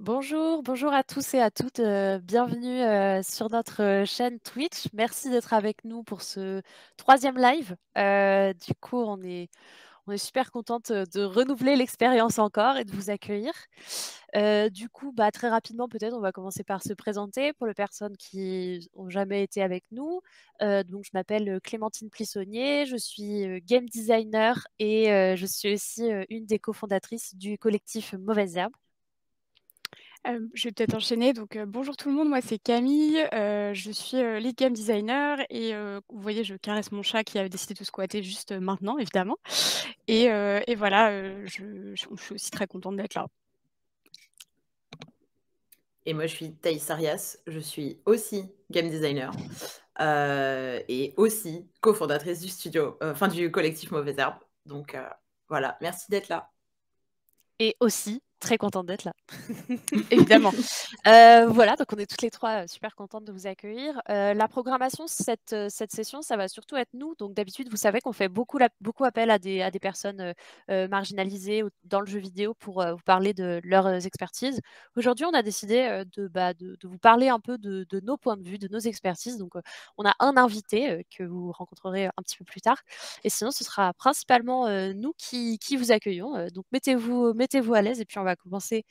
Bonjour, bonjour à tous et à toutes. Bienvenue sur notre chaîne Twitch. Merci d'être avec nous pour ce troisième live. Du coup, on est super contente de renouveler l'expérience encore et de vous accueillir. Du coup, très rapidement, peut-être, on va commencer par se présenter pour les personnes qui n'ont jamais été avec nous. Donc, je m'appelle Clémentine Plissonnier, je suis game designer et je suis aussi une des cofondatrices du collectif Mauvaise Herbe. Je vais peut-être enchaîner. Donc, bonjour tout le monde, moi c'est Camille, je suis, lead game designer et vous voyez, je caresse mon chat qui a décidé de squatter juste, maintenant évidemment et voilà, je suis aussi très contente d'être là. Et moi, je suis Thaïs Arias, je suis aussi game designer et aussi cofondatrice du studio, enfin du collectif Mauvaise Herbe. Donc voilà, merci d'être là. Et aussi très contente d'être là. Évidemment. Voilà, donc on est toutes les 3 super contentes de vous accueillir. La programmation, cette session, ça va surtout être nous. Donc d'habitude, vous savez qu'on fait beaucoup appel à des personnes marginalisées dans le jeu vidéo pour vous parler de leurs expertises. Aujourd'hui, on a décidé de vous parler un peu de nos points de vue, de nos expertises. Donc on a un invité que vous rencontrerez un petit peu plus tard. Et sinon, ce sera principalement nous qui vous accueillons. Donc mettez-vous à l'aise et puis on va commencer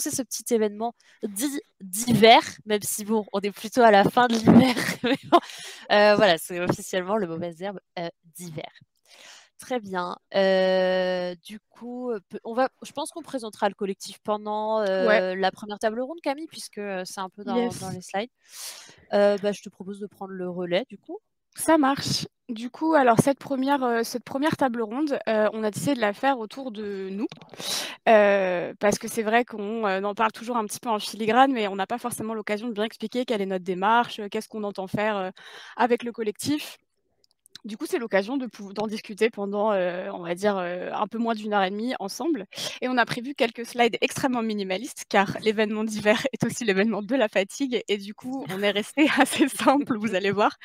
ce petit événement dit d'hiver, même si bon, on est plutôt à la fin de l'hiver. Mais bon, voilà, c'est officiellement le Mauvaise Herbe d'hiver. Très bien. Du coup, je pense qu'on présentera le collectif pendant Ouais. la première table ronde, Camille, puisque c'est un peu dans Yes. les slides. Je te propose de prendre le relais, du coup. Ça marche. Du coup, alors cette première table ronde, on a décidé de la faire autour de nous, parce que c'est vrai qu'on, en parle toujours un petit peu en filigrane, mais on n'a pas forcément l'occasion de bien expliquer quelle est notre démarche, qu'est-ce qu'on entend faire, avec le collectif. Du coup, c'est l'occasion d'en discuter pendant, on va dire, un peu moins d'1 heure et demie ensemble et on a prévu quelques slides extrêmement minimalistes car l'événement d'hiver est aussi l'événement de la fatigue et du coup, on est resté assez simple, vous allez voir.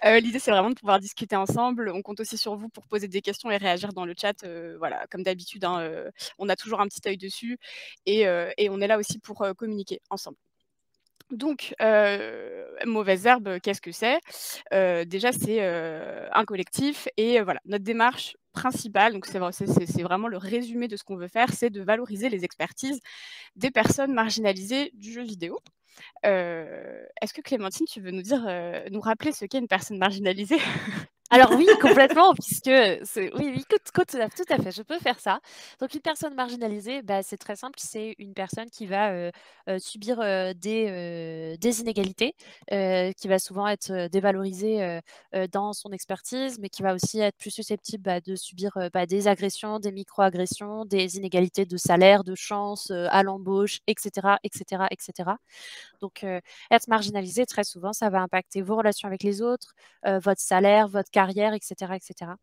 L'idée, c'est vraiment de pouvoir discuter ensemble. On compte aussi sur vous pour poser des questions et réagir dans le chat, voilà, comme d'habitude, hein, on a toujours un petit œil dessus et on est là aussi pour, communiquer ensemble. Donc, Mauvaise Herbe, qu'est-ce que c'est? Déjà, c'est, un collectif et voilà, notre démarche principale, donc c'est vraiment le résumé de ce qu'on veut faire, c'est de valoriser les expertises des personnes marginalisées du jeu vidéo. Est-ce que Clémentine, tu veux nous rappeler ce qu'est une personne marginalisée? Alors oui, complètement, puisque oui, tout à fait, je peux faire ça. Donc une personne marginalisée, c'est très simple, c'est une personne qui va, subir, des inégalités, qui va souvent être, dévalorisée, dans son expertise, mais qui va aussi être plus susceptible, de subir, des agressions, des micro-agressions, des inégalités de salaire, de chance, à l'embauche et cetera et cetera et cetera. Donc être marginalisé, très souvent, ça va impacter vos relations avec les autres, votre salaire, votre carrière et cetera et cetera.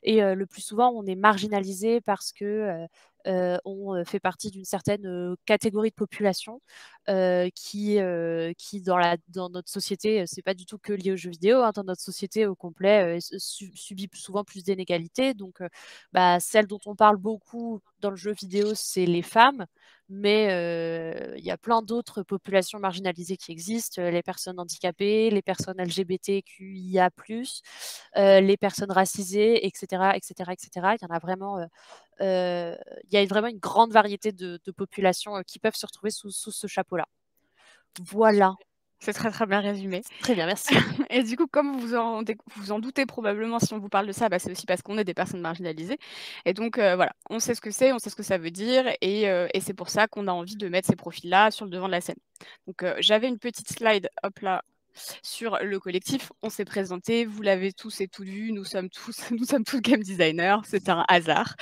Et le plus souvent, on est marginalisé parce que, on fait partie d'une certaine, catégorie de population, qui dans notre société, c'est pas du tout que lié aux jeux vidéo, hein. Dans notre société au complet, subit souvent plus d'inégalités. Donc celle dont on parle beaucoup dans le jeu vidéo, c'est les femmes, mais il y a plein d'autres populations marginalisées qui existent, les personnes handicapées, les personnes LGBTQIA+, les personnes racisées et cetera et cetera et cetera. Il y en a vraiment, il y a vraiment une grande variété de populations, qui peuvent se retrouver sous ce chapeau-là. Voilà. C'est très, très bien résumé. Très bien, merci. Et du coup, comme vous en doutez probablement si on vous parle de ça, c'est aussi parce qu'on est des personnes marginalisées et donc voilà, on sait ce que c'est, on sait ce que ça veut dire et c'est pour ça qu'on a envie de mettre ces profils-là sur le devant de la scène. Donc j'avais une petite slide, hop là, sur le collectif. On s'est présenté, vous l'avez tous et toutes vu, nous sommes tous nous sommes tous game designers, c'est un hasard.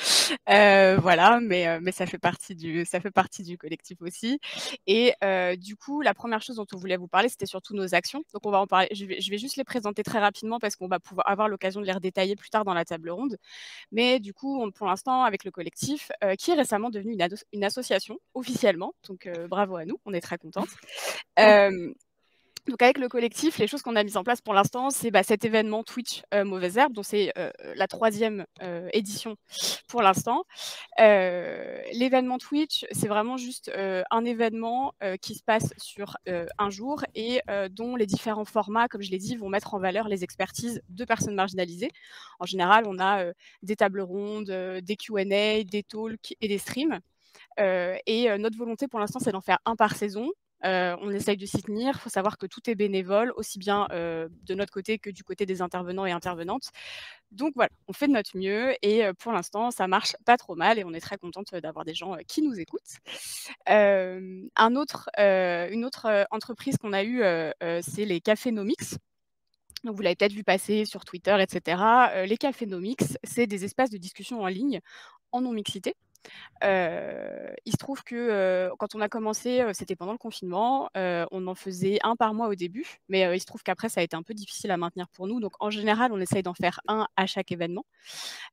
Voilà, mais ça fait partie du collectif aussi et du coup, la première chose dont on voulait vous parler, c'était surtout nos actions. Donc on va en parler je vais juste les présenter très rapidement parce qu'on va pouvoir avoir l'occasion de les redétailler plus tard dans la table ronde. Mais du coup, pour l'instant, avec le collectif, qui est récemment devenu une association officiellement, donc bravo à nous, on est très contentes. Donc avec le collectif, les choses qu'on a mises en place pour l'instant, c'est cet événement Twitch Mauvaise Herbe, dont c'est la 3e édition pour l'instant. L'événement Twitch, c'est vraiment juste un événement qui se passe sur un jour et dont les différents formats, comme je l'ai dit, vont mettre en valeur les expertises de personnes marginalisées. En général, on a des tables rondes, des Q&A, des talks et des streams. Et notre volonté pour l'instant, c'est d'en faire un par saison. On essaye de s'y tenir. Il faut savoir que tout est bénévole, aussi bien de notre côté que du côté des intervenants et intervenantes. Donc voilà, on fait de notre mieux et pour l'instant, ça marche pas trop mal et on est très contente d'avoir des gens qui nous écoutent. Une autre entreprise qu'on a eue, c'est les Cafénomics. Donc vous l'avez peut-être vu passer sur Twitter, etc. Les Cafénomics, c'est des espaces de discussion en ligne en non-mixité. Il se trouve que quand on a commencé, c'était pendant le confinement. On en faisait un par mois au début, mais il se trouve qu'après, ça a été un peu difficile à maintenir pour nous. Donc en général, on essaye d'en faire un à chaque événement.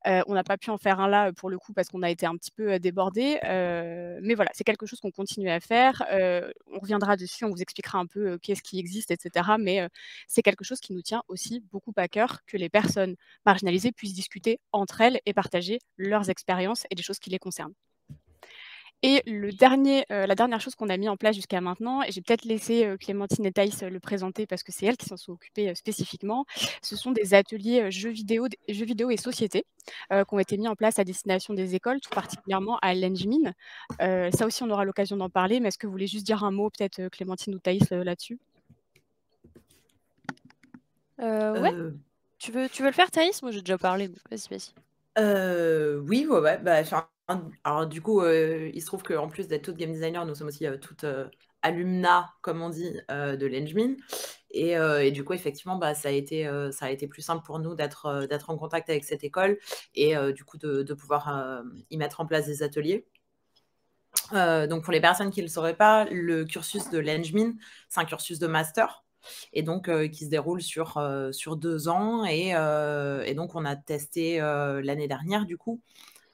On n'a pas pu en faire un là, pour le coup, parce qu'on a été un petit peu débordés. Mais voilà, c'est quelque chose qu'on continue à faire. On reviendra dessus, on vous expliquera un peu qu'est-ce qui existe, etc. Mais c'est quelque chose qui nous tient aussi beaucoup à cœur, que les personnes marginalisées puissent discuter entre elles et partager leurs expériences et des choses qui les concernent. Et la dernière chose qu'on a mis en place jusqu'à maintenant, et j'ai peut-être laissé Clémentine et Thaïs le présenter parce que c'est elles qui s'en sont occupées spécifiquement, ce sont des ateliers jeux vidéo et société qui ont été mis en place à destination des écoles, tout particulièrement à l'Engmin. Ça aussi, on aura l'occasion d'en parler, mais est-ce que vous voulez juste dire un mot, peut-être Clémentine ou Thaïs, là-dessus? Ouais. Tu veux le faire, Thaïs? Moi, j'ai déjà parlé, mais vas-y. Oui, ouais. Alors du coup, il se trouve qu'en plus d'être toutes game designers, nous sommes aussi toutes alumna, comme on dit, de l'Engmin. Et du coup, effectivement, ça a été plus simple pour nous d'être en contact avec cette école et du coup de pouvoir y mettre en place des ateliers. Donc pour les personnes qui ne le sauraient pas, le cursus de l'Engmin, c'est un cursus de master et donc qui se déroule sur 2 ans. Et donc on a testé l'année dernière, du coup,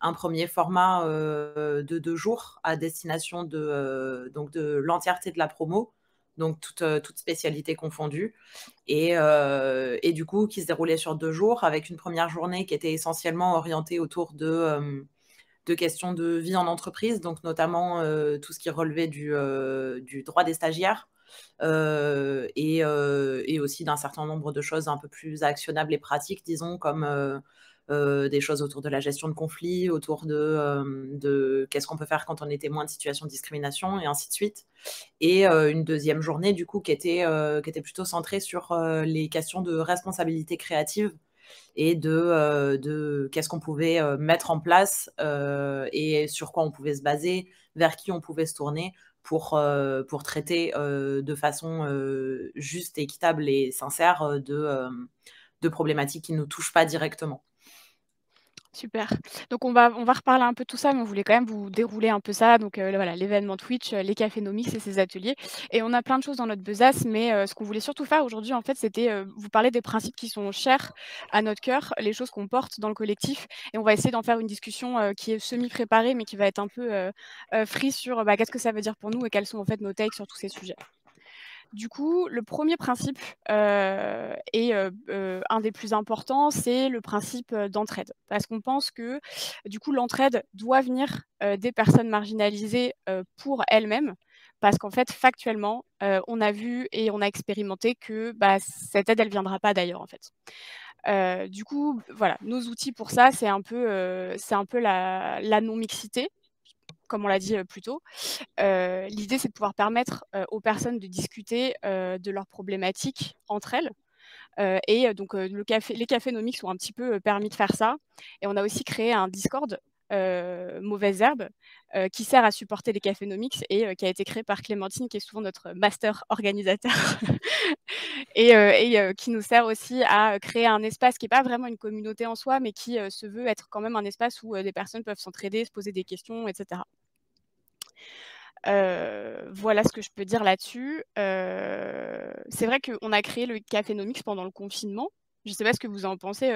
un premier format de 2 jours à destination de l'entièreté de la promo, donc toute spécialité confondue. Et du coup, qui se déroulait sur 2 jours, avec une première journée qui était essentiellement orientée autour de questions de vie en entreprise, donc notamment tout ce qui relevait du droit des stagiaires. Et aussi d'un certain nombre de choses un peu plus actionnables et pratiques, disons, comme des choses autour de la gestion de conflits, autour de qu'est-ce qu'on peut faire quand on est témoin de situations de discrimination, et ainsi de suite. Et une deuxième journée, du coup, qui était plutôt centrée sur les questions de responsabilité créative et de qu'est-ce qu'on pouvait mettre en place et sur quoi on pouvait se baser, vers qui on pouvait se tourner pour traiter de façon juste, équitable et sincère de problématiques qui ne nous touchent pas directement. Super. Donc on va reparler un peu de tout ça, mais on voulait quand même vous dérouler un peu ça. Donc voilà, l'événement Twitch, les Cafénomics et ces ateliers. Et on a plein de choses dans notre besace, mais ce qu'on voulait surtout faire aujourd'hui, en fait, c'était vous parler des principes qui sont chers à notre cœur, les choses qu'on porte dans le collectif. Et on va essayer d'en faire une discussion qui est semi-préparée, mais qui va être un peu free sur qu'est-ce que ça veut dire pour nous et quels sont en fait nos takes sur tous ces sujets. Du coup, le premier principe et un des plus importants, c'est le principe d'entraide. Parce qu'on pense que, du coup, l'entraide doit venir des personnes marginalisées pour elles-mêmes. Parce qu'en fait, factuellement, on a vu et on a expérimenté que cette aide, elle ne viendra pas d'ailleurs, en fait. Du coup, voilà, nos outils pour ça, c'est un peu la non-mixité, comme on l'a dit plus tôt. L'idée, c'est de pouvoir permettre aux personnes de discuter de leurs problématiques entre elles. Donc, les Cafénomics ont un petit peu permis de faire ça. Et on a aussi créé un Discord, Mauvaise Herbe, qui sert à supporter les Cafénomics et qui a été créé par Clémentine, qui est souvent notre master organisateur, et qui nous sert aussi à créer un espace qui n'est pas vraiment une communauté en soi, mais qui se veut être quand même un espace où des personnes peuvent s'entraider, se poser des questions, etc. Voilà ce que je peux dire là-dessus. C'est vrai qu'on a créé le Cafénomics pendant le confinement, Je sais pas ce que vous en pensez,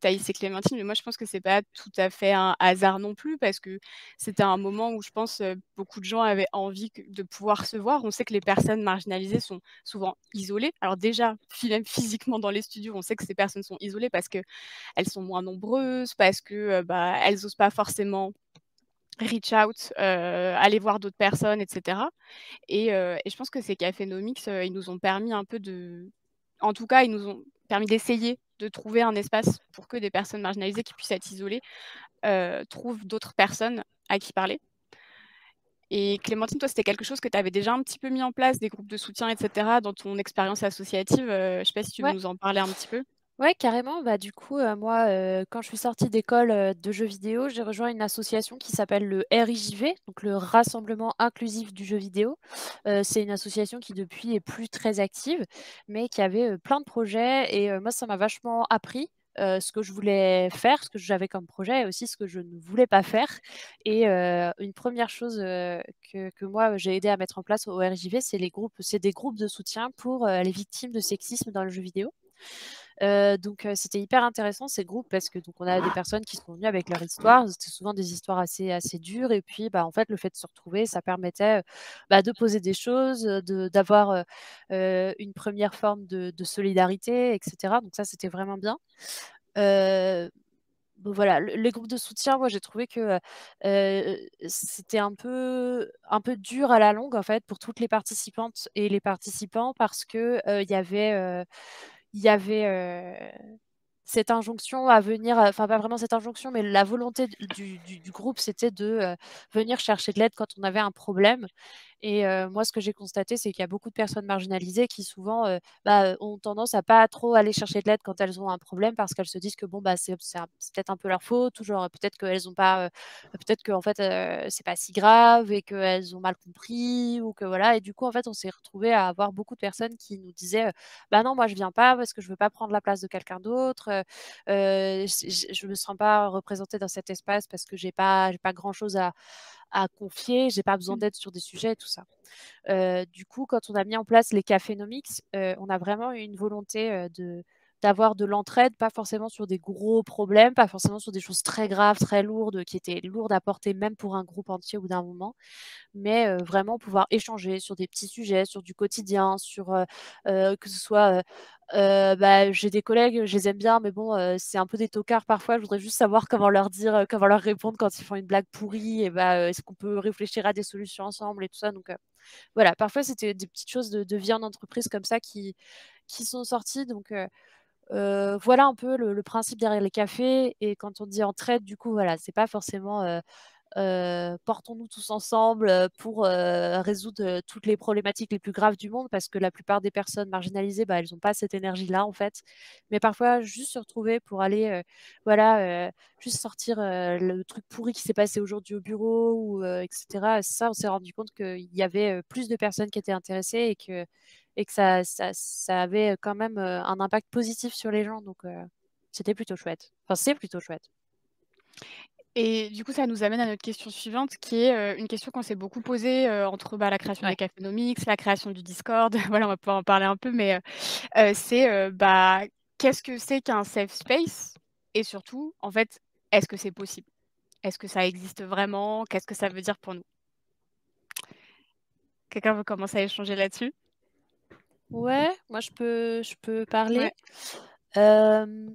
Thaïs et Clémentine, mais moi je pense que c'est pas tout à fait un hasard non plus parce que c'était un moment où je pense, beaucoup de gens avaient envie de pouvoir se voir. On sait que les personnes marginalisées sont souvent isolées. Alors déjà, même physiquement dans les studios, on sait que ces personnes sont isolées parce qu'elles sont moins nombreuses, parce que, bah, elles osent pas forcément reach out, aller voir d'autres personnes et cetera. Et je pense que ces cafénomics, ils nous ont permis un peu en tout cas, ils nous ont permis d'essayer de trouver un espace pour que des personnes marginalisées qui puissent être isolées, trouvent d'autres personnes à qui parler. Et Clémentine, toi, c'était quelque chose que tu avais déjà un petit peu mis en place, des groupes de soutien et cetera, dans ton expérience associative, je sais pas si tu veux Ouais. nous en parler un petit peu? Ouais, carrément. Bah, du coup, moi, quand je suis sortie d'école, de jeux vidéo, j'ai rejoint une association qui s'appelle le RIJV, donc le Rassemblement inclusif du jeu vidéo. C'est une association qui depuis est plus très active, mais qui avait, plein de projets et moi ça m'a vachement appris, ce que je voulais faire, ce que j'avais comme projet et aussi ce que je ne voulais pas faire et une première chose, que moi j'ai aidé à mettre en place au RIJV, c'est des groupes de soutien pour, les victimes de sexisme dans le jeu vidéo. Donc c'était hyper intéressant ces groupes parce que donc on a des personnes qui sont venues avec leur histoire. C'était souvent des histoires assez dures et puis, bah, en fait, le fait de se retrouver, ça permettait, bah, de poser des choses, d'avoir, une première forme de solidarité et cetera. Donc ça, c'était vraiment bien. Heu, donc voilà, les groupes de soutien, moi, j'ai trouvé que, c'était un peu dur à la longue, en fait, pour toutes les participantes et les participants parce que, il y avait cette injonction à venir, enfin pas vraiment cette injonction, mais la volonté du groupe, c'était de, venir chercher de l'aide quand on avait un problème et moi ce que j'ai constaté, c'est qu'il y a beaucoup de personnes marginalisées qui souvent, ont tendance à pas trop aller chercher de l'aide quand elles ont un problème parce qu'elles se disent que bon, bah, c'est peut-être un peu leur faute ou genre peut-être qu'elles ont pas, peut-être qu'en fait, c'est pas si grave et qu'elles ont mal compris ou que voilà et du coup, en fait, on s'est retrouvés à avoir beaucoup de personnes qui nous disaient, «Bah non, moi je viens pas parce que je veux pas prendre la place de quelqu'un d'autre, je me sens pas représentée dans cet espace parce que j'ai pas grand-chose à confier, j'ai pas besoin Mmh. d'aide sur des sujets et tout ça». Du coup, quand on a mis en place les cafénomics, on a vraiment eu une volonté, d'avoir de l'entraide, pas forcément sur des gros problèmes, pas forcément sur des choses très graves, très lourdes, qui étaient lourdes à porter même pour un groupe entier au bout d'un moment, mais vraiment pouvoir échanger sur des petits sujets, sur du quotidien, sur, que ce soit, bah, j'ai des collègues, je les aime bien, mais bon, c'est un peu des tocards parfois. Je voudrais juste savoir comment leur dire, comment leur répondre quand ils font une blague pourrie et bah, est-ce qu'on peut réfléchir à des solutions ensemble et tout ça donc voilà, parfois c'était des petites choses de vie en entreprise comme ça qui sont sorties donc voilà un peu le principe derrière les cafés et quand on dit entraide du coup voilà, c'est pas forcément, portons-nous tous ensemble, pour, résoudre, toutes les problématiques les plus graves du monde parce que la plupart des personnes marginalisées, bah, elles ont pas cette énergie-là, en fait. Mais parfois, juste se retrouver pour aller, voilà, juste sortir, le truc pourri qui s'est passé aujourd'hui au bureau ou, et cetera. Ça, on s'est rendu compte qu'il y avait, plus de personnes qui étaient intéressées et que ça avait, quand même, un impact positif sur les gens donc c'était plutôt chouette. Enfin, c'est plutôt chouette. Et du coup, ça nous amène à notre question suivante qui est, une question qu'on s'est beaucoup posée, entre, bah, la création des Ouais. cafénomics, la création du Discord. Voilà, on va pouvoir en parler un peu, mais c'est, bah, qu'est-ce que c'est qu'un safe space? Et surtout, en fait, est-ce que c'est possible? Est-ce que ça existe vraiment? Qu'est-ce que ça veut dire pour nous? Quelqu'un veut commencer à échanger là-dessus? Ouais, moi je peux parler. Ouais. Hem,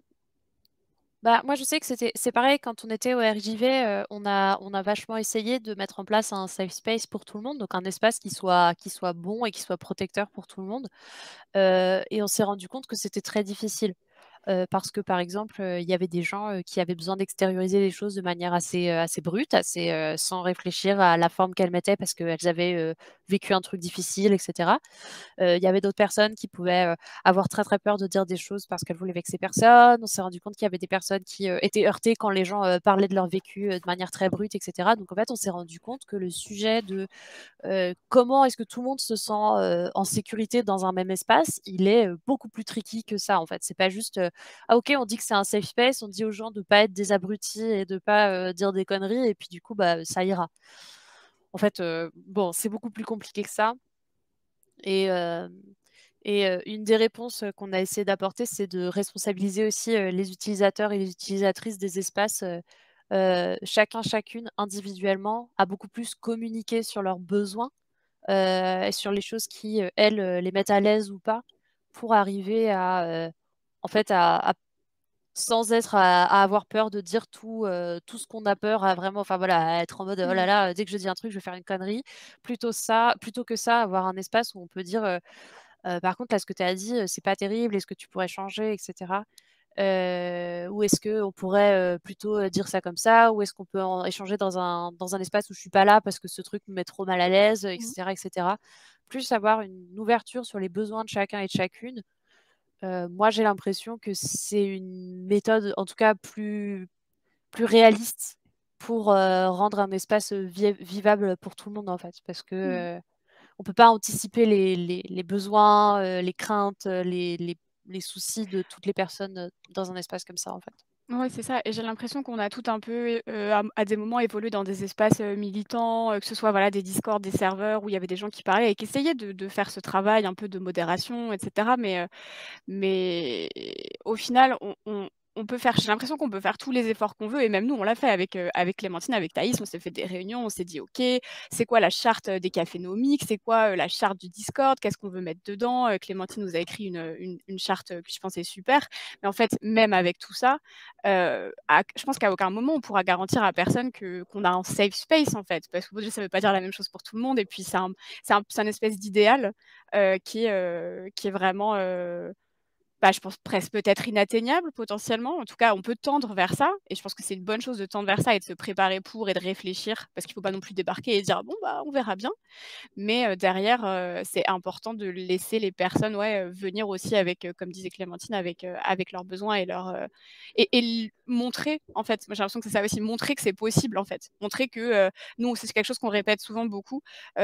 Bah, moi je sais que c'est pareil quand on était au RJV, on a vachement essayé de mettre en place un safe space pour tout le monde, donc un espace qui soit bon et qui soit protecteur pour tout le monde, et on s'est rendu compte que c'était très difficile. Parce que, par exemple, il y avait des gens, qui avaient besoin d'extérioriser les choses de manière assez brute, sans réfléchir à la forme qu'elles mettaient parce qu'elles avaient, vécu un truc difficile et cetera. Il y avait d'autres personnes qui pouvaient, avoir très, très peur de dire des choses parce qu'elles voulaient vexer personne. On s'est rendu compte qu'il y avait des personnes qui, étaient heurtées quand les gens, parlaient de leur vécu, de manière très brute et cetera. Donc en fait, on s'est rendu compte que le sujet de, comment est-ce que tout le monde se sent, en sécurité dans un même espace, il est, beaucoup plus tricky que ça, en fait. C'est pas juste, «Ah OK, on dit que c'est un safe space, on dit aux gens de pas être des abrutis et de pas, dire des conneries et puis du coup, bah, ça ira». En fait, bon, c'est beaucoup plus compliqué que ça et Et une des réponses qu'on a essayé d'apporter, c'est de responsabiliser aussi les utilisateurs et les utilisatrices des espaces, chacun, chacune, individuellement, à beaucoup plus communiquer sur leurs besoins et sur les choses qui, elles, les mettent à l'aise ou pas, pour arriver à, en fait, sans être à avoir peur de dire tout ce qu'on a peur, à vraiment enfin voilà, à être en mode: «Oh là là, dès que je dis un truc, je vais faire une connerie». Plutôt que ça, avoir un espace où on peut dire, «Par contre, là, ce que tu as dit, c'est pas terrible, est-ce que tu pourrais changer?» et cetera. Ou est-ce qu'on pourrait, plutôt, dire ça comme ça? Ou est-ce qu'on peut en échanger dans un espace où je suis pas là parce que ce truc me met trop mal à l'aise, et Mmh. cetera, et cetera. Plus avoir une ouverture sur les besoins de chacun et de chacune. Moi, j'ai l'impression que c'est une méthode, en tout cas plus réaliste pour, rendre un espace, vivable pour tout le monde, en fait. Parce Mmh. que, on peut pas anticiper les besoins, les craintes, les soucis de toutes les personnes, dans un espace comme ça, en fait. Ouais, c'est ça et j'ai l'impression qu'on a tout un peu, à des moments évolué dans des espaces, militants, que ce soit, voilà, des Discord, des serveurs où il y avait des gens qui parlaient et qui essayaient de faire ce travail un peu de modération et cetera. Mais au final, on peut faire j'ai l'impression qu'on peut faire tous les efforts qu'on veut et même nous, on l'a fait avec Clémentine, avec Thaïs, on s'est fait des réunions, on s'est dit: «OK, c'est quoi la charte, des cafés nomiques? C'est quoi, la charte du Discord? Qu'est-ce qu'on veut mettre dedans?» Clémentine nous a écrit une charte, que je pensais super. Mais en fait, même avec tout ça, je pense qu'à aucun moment on pourra garantir à personne qu'on a un safe space, en fait. Parce que bon, déjà, ça veut pas dire la même chose pour tout le monde et puis c'est un espèce d'idéal, qui est vraiment, bah, je pense presque peut-être inatteignable potentiellement. En tout cas, on peut tendre vers ça et je pense que c'est une bonne chose de tendre vers ça et de se préparer pour et de réfléchir parce qu'il faut pas non plus débarquer et dire: «Bon, bah, on verra bien». Mais derrière, c'est important de laisser les personnes, ouais, venir aussi avec, comme disait Clémentine, avec leurs besoins et et l montrer, en fait, moi j'ai l'impression que c'est ça aussi, montrer que c'est possible, en fait. Montrer que, nous, c'est quelque chose qu'on répète souvent beaucoup,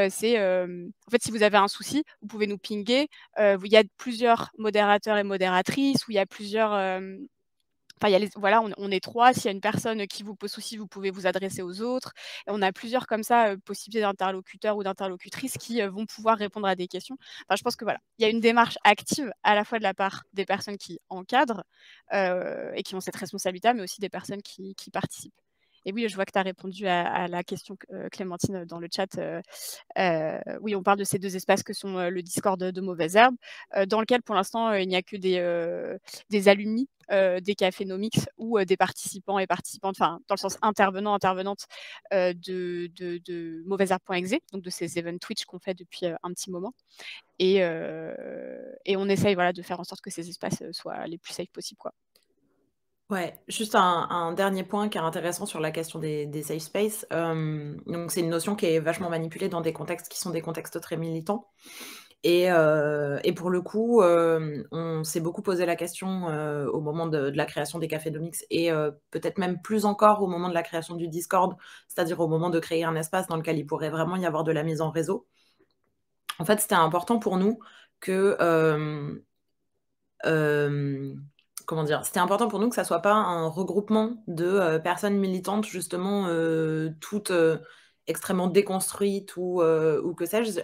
c'est, en fait, si vous avez un souci, vous pouvez nous pinguer, il y a plusieurs modérateurs et modératrices, où il y a plusieurs, enfin, il y a les voilà, on est 3. S'il y a une personne qui vous pose souci, vous pouvez vous adresser aux autres et on a plusieurs comme ça, possibilités d'interlocuteurs ou d'interlocutrices qui, vont pouvoir répondre à des questions. Enfin, je pense que voilà, il y a une démarche active à la fois de la part des personnes qui encadrent, et qui ont cette responsabilité, mais aussi des personnes qui participent. Et oui, je vois que tu as répondu à la question, Clémentine, dans le chat, oui, on parle de ces 2 espaces que sont, le Discord de Mauvaises Herbes, dans lequel pour l'instant, il n'y a que des alumni, des cafés Nomix ou, des participants et participantes, enfin, dans le sens intervenants, intervenantes, de mauvaiseherbe.exe, donc de ces events Twitch qu'on fait depuis, un petit moment et on essaye, voilà, de faire en sorte que ces espaces, soient les plus safe possibles, quoi. Ouais, juste un dernier point qui est intéressant sur la question des safe space. Donc c'est une notion qui est vachement manipulée dans des contextes qui sont des contextes très militants et pour le coup, on s'est beaucoup posé la question, au moment de la création des cafés Domix et peut-être même plus encore au moment de la création du Discord, c'est-à-dire au moment de créer un espace dans lequel il pourrait vraiment y avoir de la mise en réseau. En fait, c'était important pour nous que, comment dire? C'était important pour nous que ça soit pas un regroupement de, personnes militantes justement, toutes, extrêmement déconstruites ou que sais-je.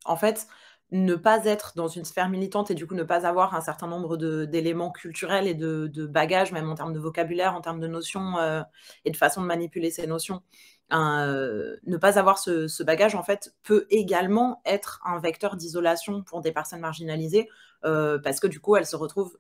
En fait, ne pas être dans une sphère militante et du coup ne pas avoir un certain nombre d'éléments culturels et de bagages, même en termes de vocabulaire, en termes de notions, et de façon de manipuler ces notions. Ne pas avoir ce bagage, en fait, peut également être un vecteur d'isolation pour des personnes marginalisées, parce que du coup, elles se retrouvent,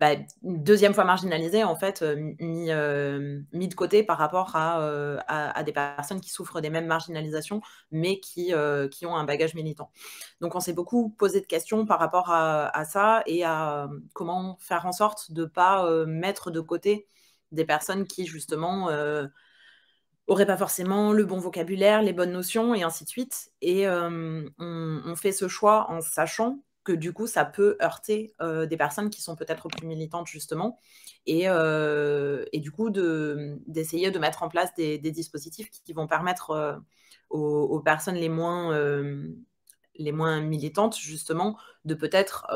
bah, une 2e fois marginalisées, en fait, mis de côté par rapport à des personnes qui souffrent des mêmes marginalisations, mais qui ont un bagage militant. Donc on s'est beaucoup posé de questions par rapport à ça et à, comment faire en sorte de pas, mettre de côté des personnes qui justement, auraient pas forcément le bon vocabulaire, les bonnes notions et ainsi de suite et on fait ce choix en sachant que du coup, ça peut heurter, des personnes qui sont peut-être plus militantes justement et du coup d'essayer de mettre en place des dispositifs qui vont permettre, aux personnes les moins militantes justement de peut-être,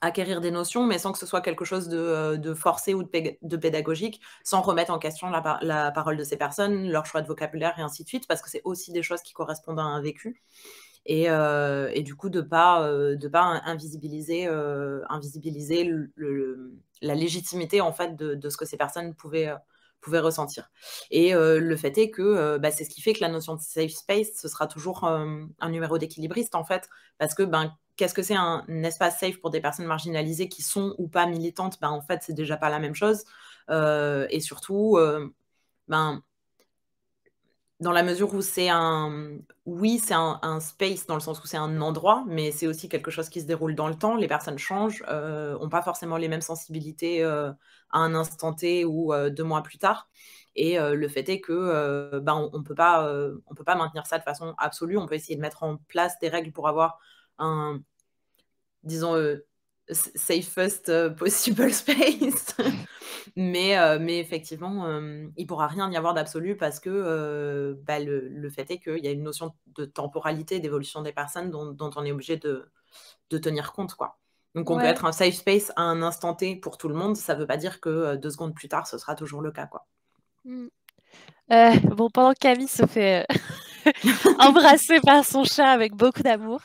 acquérir des notions, mais sans que ce soit quelque chose de forcé ou de pédagogique, sans remettre en question la parole de ces personnes, leur choix de vocabulaire et ainsi de suite, parce que c'est aussi des choses qui correspondent à un vécu et du coup de pas invisibiliser la légitimité en fait de ce que ces personnes pouvaient ressentir. Et le fait est que c'est ce qui fait que la notion de safe space, ce sera toujours un numéro d'équilibriste en fait, parce que qu'est-ce que c'est un espace safe pour des personnes marginalisées qui sont ou pas militantes? En fait, c'est déjà pas la même chose. Et surtout, dans la mesure où c'est un space dans le sens où c'est un endroit, mais c'est aussi quelque chose qui se déroule dans le temps. Les personnes changent, ont pas forcément les mêmes sensibilités à un instant T ou 2 mois plus tard. Et le fait est que on peut pas maintenir ça de façon absolue. On peut essayer de mettre en place des règles pour avoir un, disons, safest possible space. Mais effectivement, il pourra rien y avoir d'absolu parce que le fait est qu'il y a une notion de temporalité, d'évolution des personnes dont on est obligé de tenir compte, quoi. Donc on peut Ouais. être un safe space à un instant T pour tout le monde, ça veut pas dire que 2 secondes plus tard, ce sera toujours le cas, quoi. Bon, pendant que Camille se fait embrasser par son chat avec beaucoup d'amour,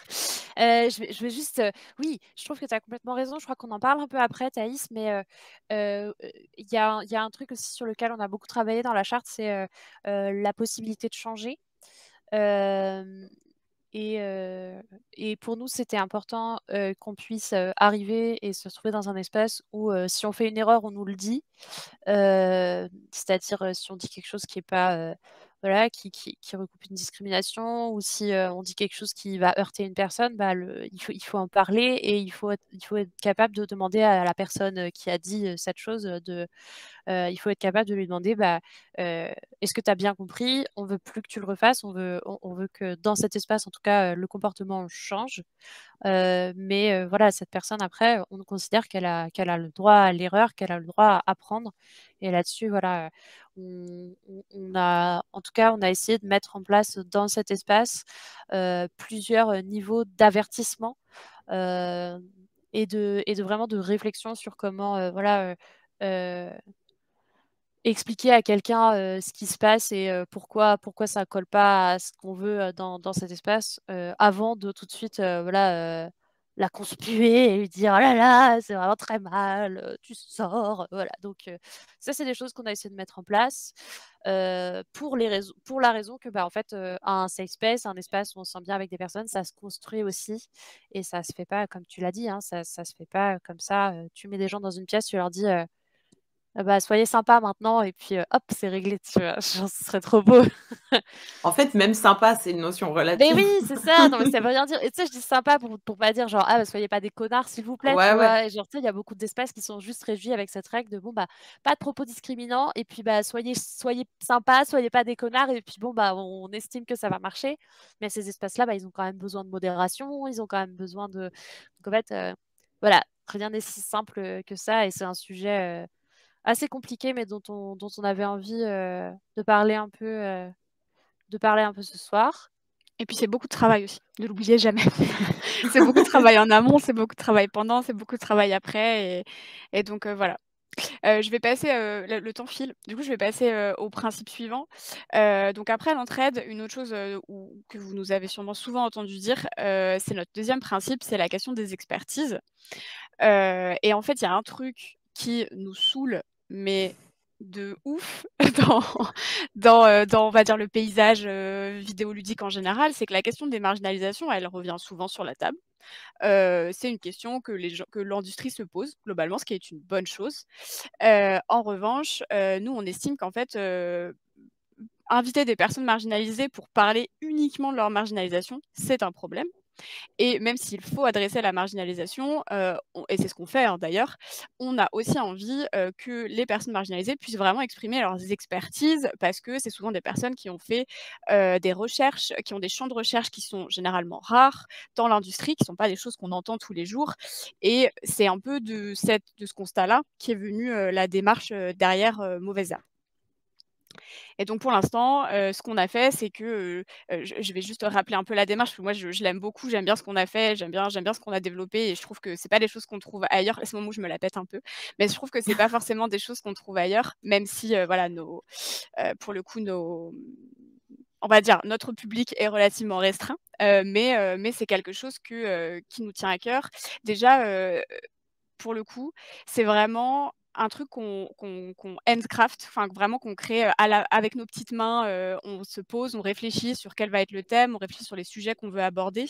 je vais juste... oui, je trouve que tu as complètement raison. Je crois qu'on en parle un peu après, Thaïs, mais il y a un truc aussi sur lequel on a beaucoup travaillé dans la charte, c'est la possibilité de changer. Et pour nous, c'était important qu'on puisse arriver et se retrouver dans un espace où si on fait une erreur, on nous le dit. C'est-à-dire si on dit quelque chose qui est pas voilà, qui recoupe une discrimination, ou si on dit quelque chose qui va heurter une personne, il faut en parler, et il faut être capable de demander à la personne qui a dit cette chose il faut être capable de lui demander est-ce que tu as bien compris? On veut plus que tu le refasses, on veut que dans cet espace, en tout cas, le comportement change. Mais voilà, cette personne, après, on considère qu'elle a le droit à l'erreur, qu'elle a le droit à apprendre. Et là-dessus, voilà, on a, en tout cas, on a essayé de mettre en place dans cet espace plusieurs niveaux d'avertissement et de vraiment de réflexion sur comment, voilà, expliquer à quelqu'un ce qui se passe et pourquoi ça colle pas à ce qu'on veut dans cet espace avant de tout de suite voilà la conspuer et lui dire oh là là c'est vraiment très mal tu sors voilà donc ça c'est des choses qu'on a essayé de mettre en place pour la raison que en fait un safe space, un espace où on se sent bien avec des personnes, ça se construit aussi, et ça se fait pas comme tu l'as dit, hein, ça se fait pas comme ça. Tu mets des gens dans une pièce, tu leur dis soyez sympa maintenant, et puis hop, c'est réglé, tu vois? Genre, ce serait trop beau. En fait, même sympa, c'est une notion Mais relative. oui, c'est ça, non mais ça veut rien dire, et tu sais, je dis sympa pour pas dire genre: «Ah soyez pas des connards s'il vous plaît», tu Ouais, ouais. vois? Et genre, tu sais, il y a beaucoup d'espaces qui sont juste régis avec cette règle de pas de propos discriminants, et puis soyez sympas, soyez pas des connards, et puis on estime que ça va marcher. Mais ces espaces-là, ils ont quand même besoin de modération, ils ont quand même besoin de, donc en fait, voilà, rien n'est si simple que ça, et c'est un sujet assez compliqué, mais dont on avait envie de parler un peu ce soir. Et puis c'est beaucoup de travail aussi, ne l'oubliez jamais. C'est beaucoup de travail en amont, c'est beaucoup de travail pendant, c'est beaucoup de travail après, et donc voilà. Je vais passer, le temps file. Du coup, je vais passer, au principe suivant. Donc après l'entraide, une autre chose, que vous nous avez sûrement souvent entendu dire, c'est notre deuxième principe, c'est la question des expertises. Et en fait, il y a un truc qui nous saoule, mais de ouf dans on va dire le paysage, vidéoludique en général, c'est que la question des marginalisations, elle revient souvent sur la table. C'est une question que l'industrie se pose globalement, ce qui est une bonne chose. En revanche, nous on estime qu'en fait, inviter des personnes marginalisées pour parler uniquement de leur marginalisation, c'est un problème. Et même s'il faut adresser la marginalisation, et c'est ce qu'on fait, hein, d'ailleurs, on a aussi envie que les personnes marginalisées puissent vraiment exprimer leurs expertises, parce que c'est souvent des personnes qui ont fait des recherches, qui ont des champs de recherche qui sont généralement rares dans l'industrie, qui ne sont pas des choses qu'on entend tous les jours. Et c'est un peu de ce constat-là qui est venue la démarche derrière Mauvais Herbe. Et donc pour l'instant, ce qu'on a fait, c'est que, je vais juste rappeler un peu la démarche, parce que moi je l'aime beaucoup, j'aime bien ce qu'on a fait, j'aime bien ce qu'on a développé, et je trouve que c'est pas des choses qu'on trouve ailleurs. C'est le moment où je me la pète un peu, mais je trouve que c'est pas forcément des choses qu'on trouve ailleurs, même si, voilà, pour le coup, on va dire, notre public est relativement restreint, mais c'est quelque chose qui nous tient à cœur. Déjà, pour le coup, c'est vraiment un truc qu'on handcraft, enfin vraiment qu'on crée, avec nos petites mains, on se pose, on réfléchit sur quel va être le thème, on réfléchit sur les sujets qu'on veut aborder,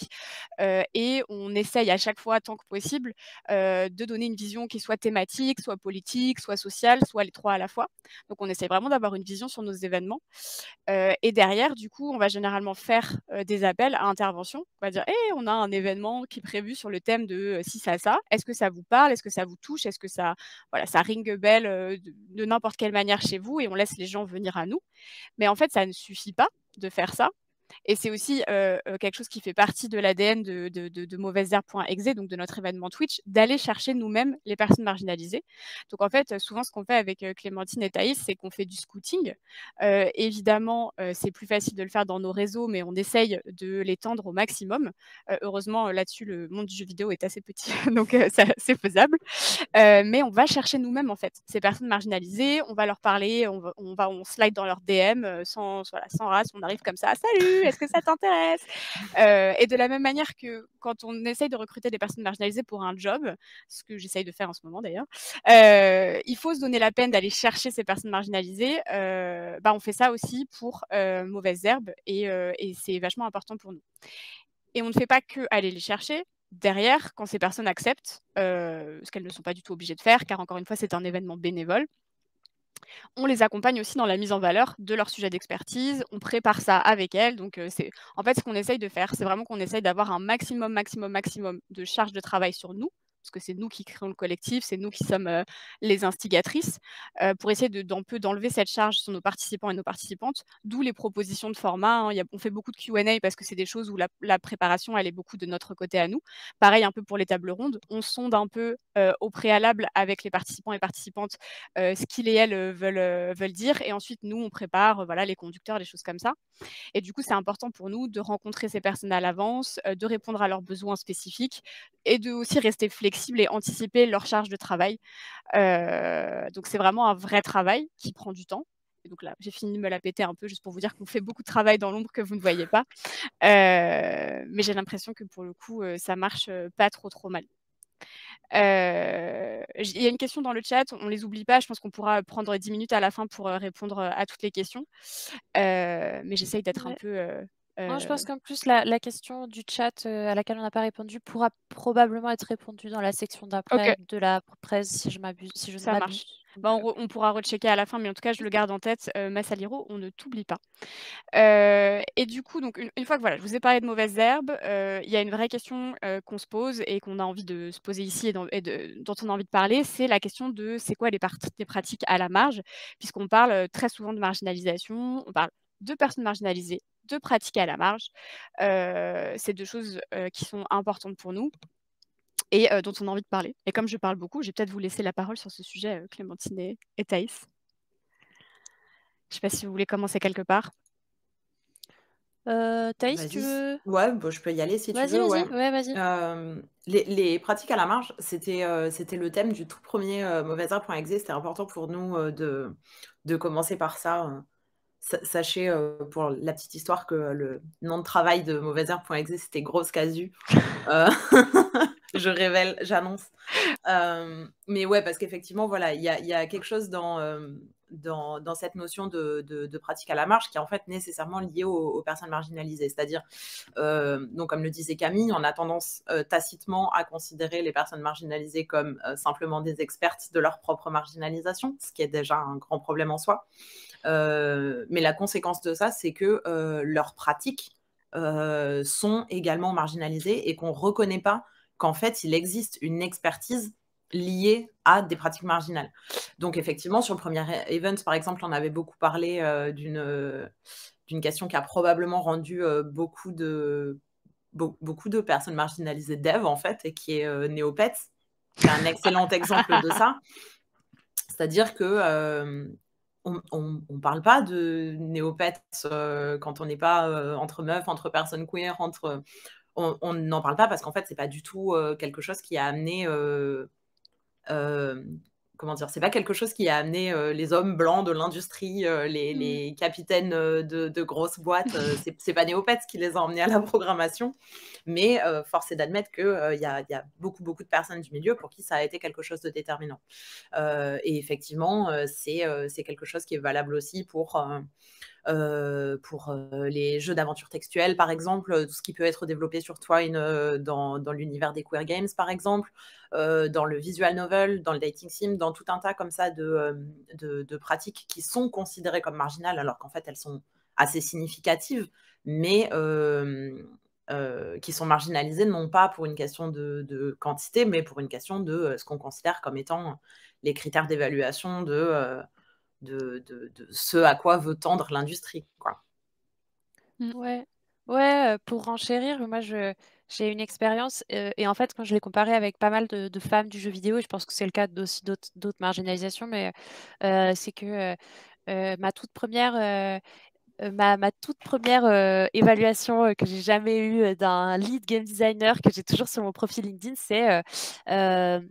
et on essaye à chaque fois, tant que possible, de donner une vision qui soit thématique, soit politique, soit sociale, soit les 3 à la fois. Donc on essaie vraiment d'avoir une vision sur nos événements, et derrière, du coup, on va généralement faire, des appels à intervention. On va dire: «Hé, on a un événement qui est prévu sur le thème de, ci, ça. Est-ce que ça vous parle? Est-ce que ça vous touche? Est-ce que ça, voilà, ça ring a bell, de n'importe quelle manière chez vous?» Et on laisse les gens venir à nous. Mais en fait, ça ne suffit pas de faire ça. Et c'est aussi, quelque chose qui fait partie de l'ADN de mauvaiseherbe.exe, donc de notre événement Twitch, d'aller chercher nous-mêmes les personnes marginalisées. Donc en fait, souvent ce qu'on fait avec, Clémentine et Thaïs, c'est qu'on fait du scouting. Évidemment, c'est plus facile de le faire dans nos réseaux, mais on essaye de l'étendre au maximum. Heureusement, là-dessus, le monde du jeu vidéo est assez petit, donc ça c'est faisable. Mais on va chercher nous-mêmes, en fait, ces personnes marginalisées, on va leur parler, on slide dans leurs DM, sans race, on arrive comme ça: «Salut, est-ce que ça t'intéresse?» Et de la même manière que quand on essaye de recruter des personnes marginalisées pour un job, ce que j'essaye de faire en ce moment d'ailleurs, il faut se donner la peine d'aller chercher ces personnes marginalisées. On fait ça aussi pour Mauvaises Herbes, et c'est vachement important pour nous. Et on ne fait pas qu'aller les chercher. Derrière, quand ces personnes acceptent, ce qu'elles ne sont pas du tout obligées de faire, car encore une fois, c'est un événement bénévole, on les accompagne aussi dans la mise en valeur de leur sujet d'expertise. On prépare ça avec elles. Donc, en fait, ce qu'on essaye de faire, c'est vraiment qu'on essaye d'avoir un maximum de charge de travail sur nous, parce que c'est nous qui créons le collectif, c'est nous qui sommes les instigatrices, pour essayer d'enlever cette charge sur nos participants et nos participantes, d'où les propositions de format, hein. On fait beaucoup de Q&A parce que c'est des choses où la préparation, elle est beaucoup de notre côté à nous. Pareil, un peu pour les tables rondes, on sonde un peu au préalable avec les participants et participantes ce qu'ils et elles veulent dire, et ensuite, nous, on prépare voilà, les conducteurs, les choses comme ça. Et du coup, c'est important pour nous de rencontrer ces personnes à l'avance, de répondre à leurs besoins spécifiques et de aussi rester flexible et anticiper leur charge de travail. Donc c'est vraiment un vrai travail qui prend du temps. Et donc là, j'ai fini de me la péter un peu juste pour vous dire qu'on fait beaucoup de travail dans l'ombre que vous ne voyez pas. Mais j'ai l'impression que pour le coup, ça marche pas trop mal. Il y a une question dans le chat, on les oublie pas, je pense qu'on pourra prendre 10 minutes à la fin pour répondre à toutes les questions. Mais j'essaye d'être un Ouais. peu. Non, je pense qu'en plus, la question du chat à laquelle on n'a pas répondu pourra probablement être répondue dans la section d'après Ok, de la presse, si je ne ça marche. m'abuse. Donc, On pourra rechecker à la fin, mais en tout cas, je le garde en tête. Massaliro, on ne t'oublie pas. Et du coup, donc une fois que voilà, je vous ai parlé de Mauvaises Herbes, il y a une vraie question qu'on se pose et qu'on a envie de se poser ici dont on a envie de parler, c'est la question de c'est quoi les pratiques à la marge, puisqu'on parle très souvent de marginalisation, on parle de personnes marginalisées, de pratiques à la marge. C'est 2 choses qui sont importantes pour nous et dont on a envie de parler. Et comme je parle beaucoup, je vais peut-être vous laisser la parole sur ce sujet, Clémentine et Thaïs. Je ne sais pas si vous voulez commencer quelque part. Thaïs, tu Vas-y. veux? Ouais, bah, je peux y aller si tu Vas-y, veux, ouais. vas-y. Ouais, vas-y. Les pratiques à la marge, c'était le thème du tout premier mauvaiseherbe.exe. C'était important pour nous de commencer par ça. Sachez, pour la petite histoire, que le nom de travail de mauvaiseherbe.exe, c'était Grosse Casu. Euh, je révèle, j'annonce. Mais ouais, parce qu'effectivement, voilà, il y a quelque chose dans cette notion de pratique à la marge qui est en fait nécessairement liée aux personnes marginalisées. C'est-à-dire, donc comme le disait Camille, on a tendance tacitement à considérer les personnes marginalisées comme simplement des expertes de leur propre marginalisation, ce qui est déjà un grand problème en soi. Mais la conséquence de ça, c'est que leurs pratiques sont également marginalisées et qu'on ne reconnaît pas qu'en fait, il existe une expertise liée à des pratiques marginales. Donc effectivement, sur le premier event, par exemple, on avait beaucoup parlé d'une question qui a probablement rendu beaucoup de personnes marginalisées dev, en fait, et qui est Néopets, qui est un excellent exemple de ça. C'est-à-dire que on parle pas de Néopets quand on n'est pas entre meufs, entre personnes queer, on n'en parle pas parce qu'en fait, c'est pas du tout quelque chose qui a amené comment dire, c'est pas quelque chose qui a amené les hommes blancs de l'industrie, les capitaines de grosses boîtes. C'est pas Néopets qui les a emmenés à la programmation, mais force est d'admettre qu'il y a beaucoup de personnes du milieu pour qui ça a été quelque chose de déterminant. Et effectivement, c'est quelque chose qui est valable aussi pour les jeux d'aventure textuelle, par exemple, tout ce qui peut être développé sur Twine dans l'univers des queer games, par exemple, dans le visual novel, dans le dating sim, dans tout un tas comme ça de pratiques qui sont considérées comme marginales, alors qu'en fait, elles sont assez significatives, mais qui sont marginalisées, non pas pour une question de quantité, mais pour une question de ce qu'on considère comme étant les critères d'évaluation de ce à quoi veut tendre l'industrie, quoi. Ouais, pour renchérir, moi j'ai une expérience et en fait quand je l'ai comparé avec pas mal de femmes du jeu vidéo, et je pense que c'est le cas aussi d'autres marginalisations, mais c'est que ma toute première évaluation que j'ai jamais eue d'un lead game designer que j'ai toujours sur mon profil LinkedIn, c'est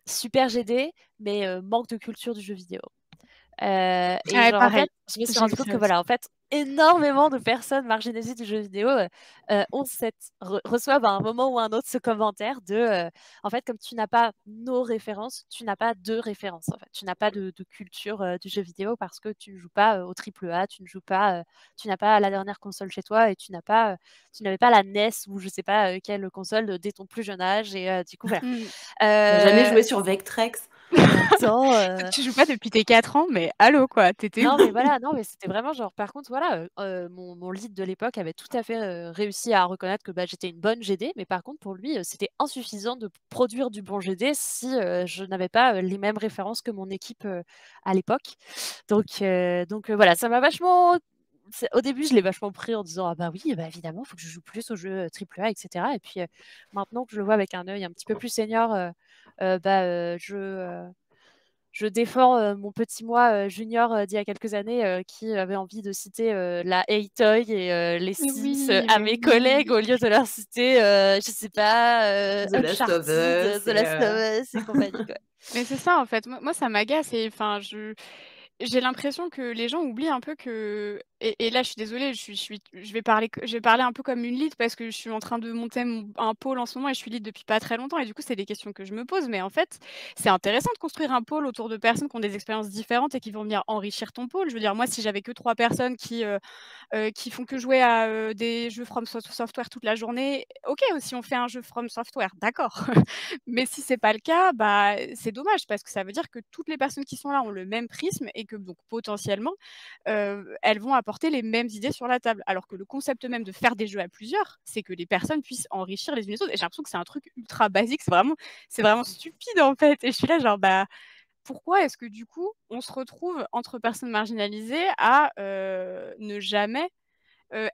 super GD, mais manque de culture du jeu vidéo. Et Ouais, genre, en fait, pareil, je me suis j'ai rendu vu compte ça que aussi. voilà, en fait, énormément de personnes marginalisées du jeu vidéo reçoivent à un moment ou à un autre ce commentaire de en fait, comme tu n'as pas nos références, tu n'as pas de références. En fait, tu n'as pas de culture du jeu vidéo parce que tu ne joues pas au triple A, tu ne joues pas, tu n'as pas la dernière console chez toi et tu n'avais pas la NES ou je sais pas quelle console dès ton plus jeune âge. Et du coup, voilà. T'as jamais joué sur Vectrex? Attends, Tu joues pas depuis tes 4 ans, mais allô quoi, t'étais où? non, mais voilà, non, mais c'était vraiment genre, par contre, voilà, mon lead de l'époque avait tout à fait réussi à reconnaître que bah, j'étais une bonne GD, mais par contre, pour lui, c'était insuffisant de produire du bon GD si je n'avais pas les mêmes références que mon équipe à l'époque. Donc voilà, ça m'a vachement. Au début, je l'ai vachement pris en disant ah bah oui, bah évidemment, il faut que je joue plus aux jeux AAA, etc. Et puis maintenant que je le vois avec un œil un petit peu plus senior, je défends mon petit moi junior d'il y a quelques années qui avait envie de citer la Hey-Toy et les Sims Oui, à mais mes collègues au oui. lieu de leur citer, je sais pas, The Last of Uncharted, Us The Last of Us et compagnie, quoi. Mais c'est ça en fait, moi ça m'agace et enfin j'ai l'impression que les gens oublient un peu que et là je suis désolée, je vais parler un peu comme une lead parce que je suis en train de monter un pôle en ce moment et je suis lead depuis pas très longtemps et du coup c'est des questions que je me pose. Mais en fait, c'est intéressant de construire un pôle autour de personnes qui ont des expériences différentes et qui vont venir enrichir ton pôle. Je veux dire moi si j'avais que 3 personnes qui font que jouer à, des jeux From Software toute la journée, OK, si on fait un jeu From Software, d'accord. Mais si c'est pas le cas, bah, c'est dommage parce que ça veut dire que toutes les personnes qui sont là ont le même prisme et que donc potentiellement, elles vont apporter les mêmes idées sur la table. Alors que le concept même de faire des jeux à plusieurs, c'est que les personnes puissent enrichir les unes les autres et j'ai l'impression que c'est un truc ultra basique, c'est vraiment stupide en fait et je suis là genre, bah, pourquoi est-ce que du coup, on se retrouve entre personnes marginalisées à, ne jamais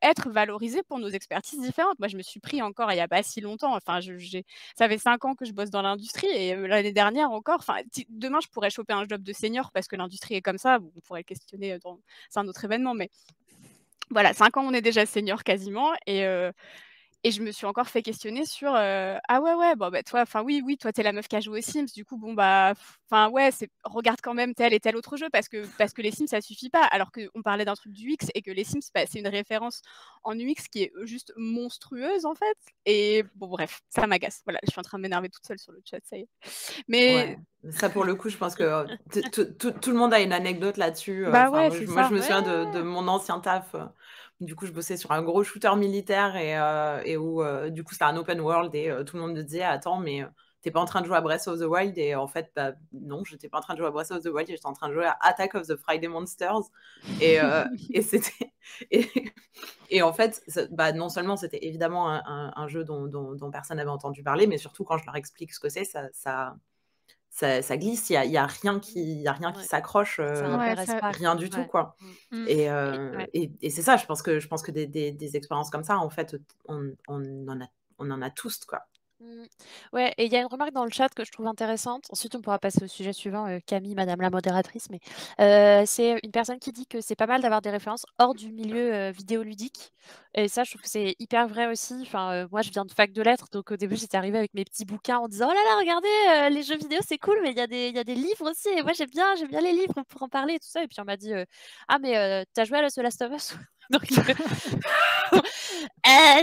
être valorisés pour nos expertises différentes. Moi, je me suis pris encore il y a pas si longtemps, enfin, ça fait 5 ans que je bosse dans l'industrie et l'année dernière encore, enfin, demain, je pourrais choper un job de senior parce que l'industrie est comme ça. Bon, on pourrait le questionner c'est un autre événement, mais voilà, 5 ans, on est déjà senior quasiment et je me suis encore fait questionner sur, «Ah ouais, bon, bah, toi, enfin, oui, toi, t'es la meuf qui a joué aux Sims, du coup, bon, bah, enfin, ouais, regarde quand même tel et tel autre jeu parce que les Sims, ça suffit pas». Alors qu'on parlait d'un truc du UX et que les Sims, bah, c'est une référence en UX qui est juste monstrueuse, en fait et bon, bref, ça m'agace. Voilà, je suis en train de m'énerver toute seule sur le chat, ça y est. Ouais, Mais ça pour le coup, je pense que tout le monde a une anecdote là-dessus. bah, Enfin, ouais, moi, c'est je ça. me souviens Ouais. de mon ancien taf. Du coup, je bossais sur un gros shooter militaire et où, du coup, c'était un open world et tout le monde me disait: «Attends, mais tu pas en train de jouer à Breath of the Wild?» Et en fait, bah, non, j'étais pas en train de jouer à Breath of the Wild, j'étais en train de jouer à Attack of the Friday Monsters et c'était et et en fait, bah, non seulement c'était évidemment un jeu dont personne n'avait entendu parler, mais surtout quand je leur explique ce que c'est, ça glisse, il y a rien qui Ouais, s'accroche, ça Ouais, intéresse ça pas, rien du tout, ouais. quoi. Mmh. mmh. Ouais. Et c'est ça, je pense que des expériences comme ça, en fait, on en a tous, quoi. Mmh. Ouais, et il y a une remarque dans le chat que je trouve intéressante. Ensuite, on pourra passer au sujet suivant, Camille, madame la modératrice, mais c'est une personne qui dit que c'est pas mal d'avoir des références hors du milieu, vidéoludique, et ça, je trouve que c'est hyper vrai aussi. Enfin, moi, je viens de fac de lettres, donc au début, j'étais arrivée avec mes petits bouquins en disant: «Oh là là, regardez, les jeux vidéo, c'est cool, mais il y a des livres aussi et moi, j'aime bien les livres pour en parler et tout ça», et puis on m'a dit, «Ah mais tu joué à The Last of Us?» Donc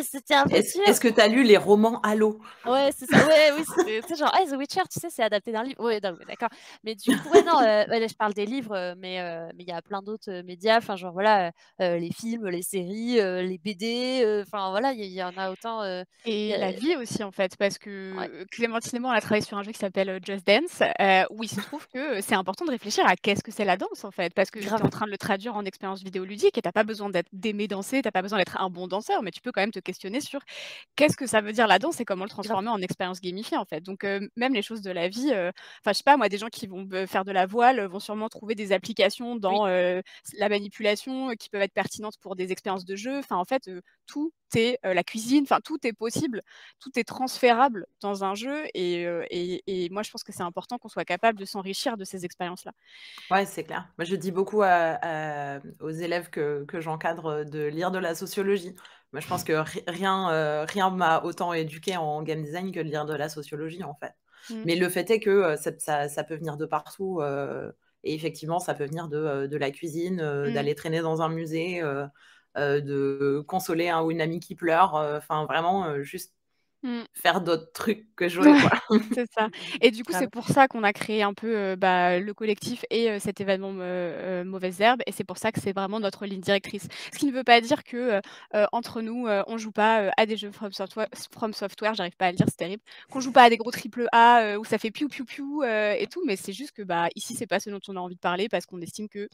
c'était un peu dur. Est-ce que tu as lu les romans Halo? Ouais, c'est ça. Ouais, oui, c'était, tu sais, genre: «Hey, The Witcher, tu sais, c'est adapté d'un livre». Ouais, non, mais d'accord. Mais du coup, ouais, non, ouais, là, je parle des livres, mais il y a plein d'autres, médias, enfin, genre, voilà, les films, les séries, les BD, enfin, voilà, il y en a autant, il y Et a la vie aussi, en fait, parce ouais, que Clémentine et moi, on a travaillé sur un jeu qui s'appelle, Just Dance, où il se trouve que c'est important de réfléchir à qu'est-ce que c'est la danse, en fait? Parce que tu es en grave, train de le traduire en expérience vidéoludique et tu as pas besoin d'aimer danser, tu as pas besoin d'être un bon danseur, mais tu peux quand même te questionner sur qu'est-ce que ça veut dire la danse et comment le grave. transformer en expérience gamifiée, en fait? Donc même les choses de la vie, enfin, je sais pas moi, des gens qui vont faire de la voile, vont sûrement trouver des applications Oui, dans, la manipulation, qui peuvent être pertinentes pour des expériences de jeu. Enfin, en fait, tout est, la cuisine, enfin, tout est possible, tout est transférable dans un jeu et moi, je pense que c'est important qu'on soit capable de s'enrichir de ces expériences-là. Ouais, c'est clair. Moi, je dis beaucoup aux élèves que j'encadre, de lire de la sociologie. Moi, je pense que rien m'a autant éduquée en game design que de lire de la sociologie, en fait. Mmh. Mais le fait est que, ça peut venir de partout, et effectivement, ça peut venir de la cuisine, Mmh. d'aller traîner dans un musée, de consoler un ou une amie qui pleure, enfin vraiment, juste Mmh. faire d'autres trucs que jouer, Ouais, quoi. c'est ça et du coup, c'est grave. pour ça qu'on a créé un peu, bah, le collectif et cet événement Mauvaises Herbes et c'est pour ça que c'est vraiment notre ligne directrice. Ce qui ne veut pas dire que, entre nous, on joue pas, à des jeux From Software, j'arrive pas à le dire, c'est terrible, qu'on joue pas à des gros triple A, où ça fait piou piou piou, et tout, mais c'est juste que, bah, ici, c'est pas ce dont on a envie de parler parce qu'on estime que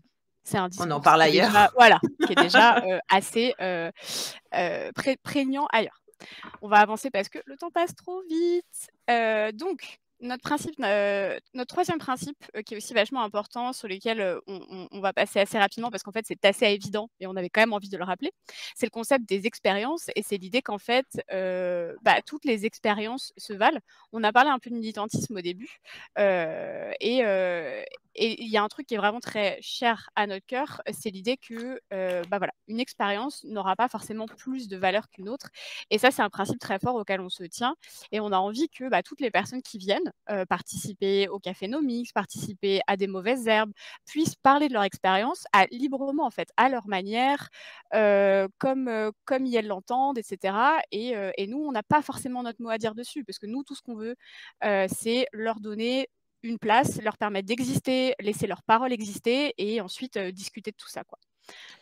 c'est un On en discours parle qui est déjà ailleurs. voilà, qui est déjà, assez, prégnant ailleurs. On va avancer parce que le temps passe trop vite. Donc, notre troisième principe, qui est aussi vachement important, sur lequel on va passer assez rapidement parce qu'en fait, c'est assez évident et on avait quand même envie de le rappeler, c'est le concept des expériences et c'est l'idée qu'en fait, bah, toutes les expériences se valent. On a parlé un peu de militantisme au début et il y a un truc qui est vraiment très cher à notre cœur, c'est l'idée que, bah, voilà, une expérience n'aura pas forcément plus de valeur qu'une autre et ça, c'est un principe très fort auquel on se tient et on a envie que, bah, toutes les personnes qui viennent, participer au Café Nomix, participer à des Mauvaises Herbes, puissent parler de leur expérience librement, en fait, à leur manière, comme elles l'entendent et cetera et nous, on n'a pas forcément notre mot à dire dessus parce que nous, tout ce qu'on veut, c'est leur donner une place, leur permettre d'exister, laisser leur parole exister et ensuite, discuter de tout ça, quoi.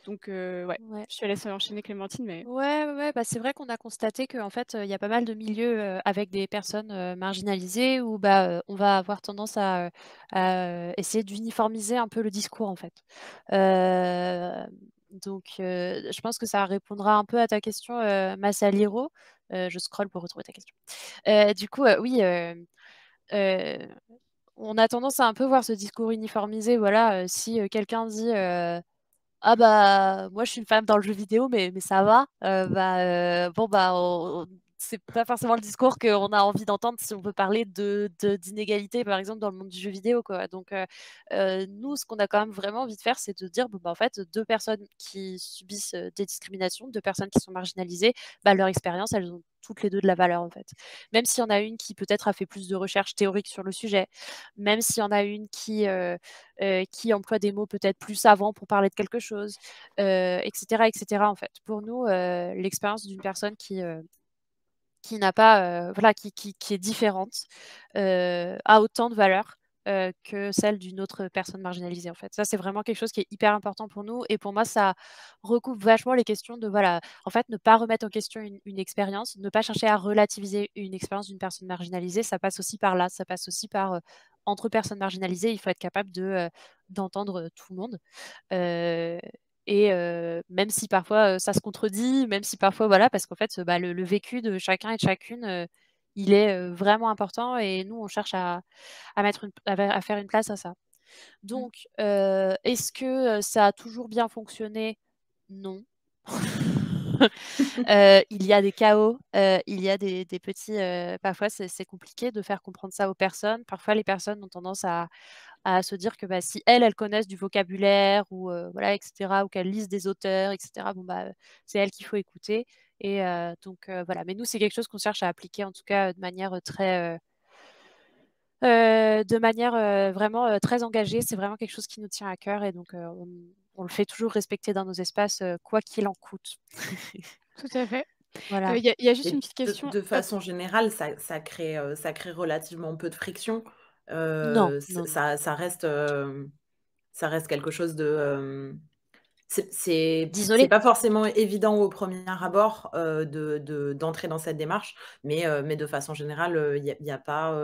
Donc ouais, Ouais. je te laisse enchaîner Clémentine, mais Ouais, ouais, ouais, bah, c'est vrai qu'on a constaté qu'en fait, il y a pas mal de milieux, avec des personnes, marginalisées où, bah, on va avoir tendance à essayer d'uniformiser un peu le discours, en fait. Donc je pense que ça répondra un peu à ta question, Massaliro. Je scrolle pour retrouver ta question. Du coup, oui, heu, on a tendance à un peu voir ce discours uniformisé, voilà, si, quelqu'un dit, «Ah bah, moi je suis une femme dans le jeu vidéo, mais ça va». Bon bah, on c'est pas forcément le discours qu'on a envie d'entendre si on veut parler d'inégalité, par exemple, dans le monde du jeu vidéo, quoi. Donc nous, ce qu'on a quand même vraiment envie de faire, c'est de dire: «Bon bah, en fait, 2 personnes qui subissent, des discriminations, 2 personnes qui sont marginalisées, bah, leur expérience, elles ont toutes les 2 de la valeur, en fait». Même s'il y en a une qui peut-être a fait plus de recherches théoriques sur le sujet, même s'il y en a une qui emploie des mots peut-être plus savants pour parler de quelque chose, et cetera, en fait. Pour nous, l'expérience d'une personne qui n'a pas, voilà, qui est différente, a autant de valeur, que celle d'une autre personne marginalisée, en fait. Ça, c'est vraiment quelque chose qui est hyper important pour nous et pour moi, ça recoupe vachement les questions de, voilà, en fait, ne pas remettre en question une expérience, ne pas chercher à relativiser une expérience d'une personne marginalisée. Ça passe aussi par là, ça passe aussi par, entre personnes marginalisées, il faut être capable d'entendre, tout le monde. Heu même si parfois, ça se contredit, même si parfois voilà, parce qu'en fait, bah, le vécu de chacun et de chacune, il est, vraiment important et nous, on cherche à faire une place à ça. mmh. Donc est-ce que, ça a toujours bien fonctionné? Non. Il y a des chaos, il y a des petits... parfois, c'est compliqué de faire comprendre ça aux personnes. Parfois, les personnes ont tendance à se dire que si elles connaissent du vocabulaire ou voilà, etc., ou qu'elles lisent des auteurs, etc., bon, c'est elles qu'il faut écouter. Et donc, voilà. Mais nous, c'est quelque chose qu'on cherche à appliquer, en tout cas, de manière très... vraiment très engagée. C'est vraiment quelque chose qui nous tient à cœur et donc on le fait toujours respecter dans nos espaces, quoi qu'il en coûte. Tout à fait. Voilà. Il y a juste une Et petite question. de façon générale, ça crée relativement peu de friction. Non, non, non. Ça reste quelque chose de, c'est D'isoler. pas forcément évident au premier abord, d'entrer dans cette démarche, mais de façon générale, il y a pas,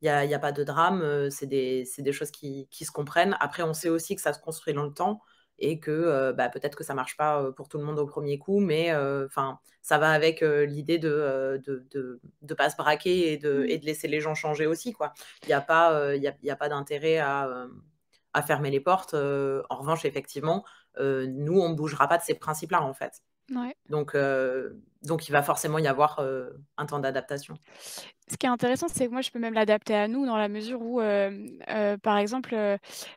il y a pas de drame, c'est des choses qui se comprennent. Après, on sait aussi que ça se construit dans le temps et que, peut-être que ça marche pas, pour tout le monde au premier coup, mais enfin, ça va avec, l'idée de pas se braquer et de laisser les gens changer aussi, quoi. Il y a pas, il y a pas d'intérêt à fermer les portes. En revanche, effectivement, nous, on ne bougera pas de ces principes-là, en fait. Ouais. Donc il va forcément y avoir, un temps d'adaptation. Ce qui est intéressant, c'est que moi, je peux même l'adapter à nous dans la mesure où, par exemple,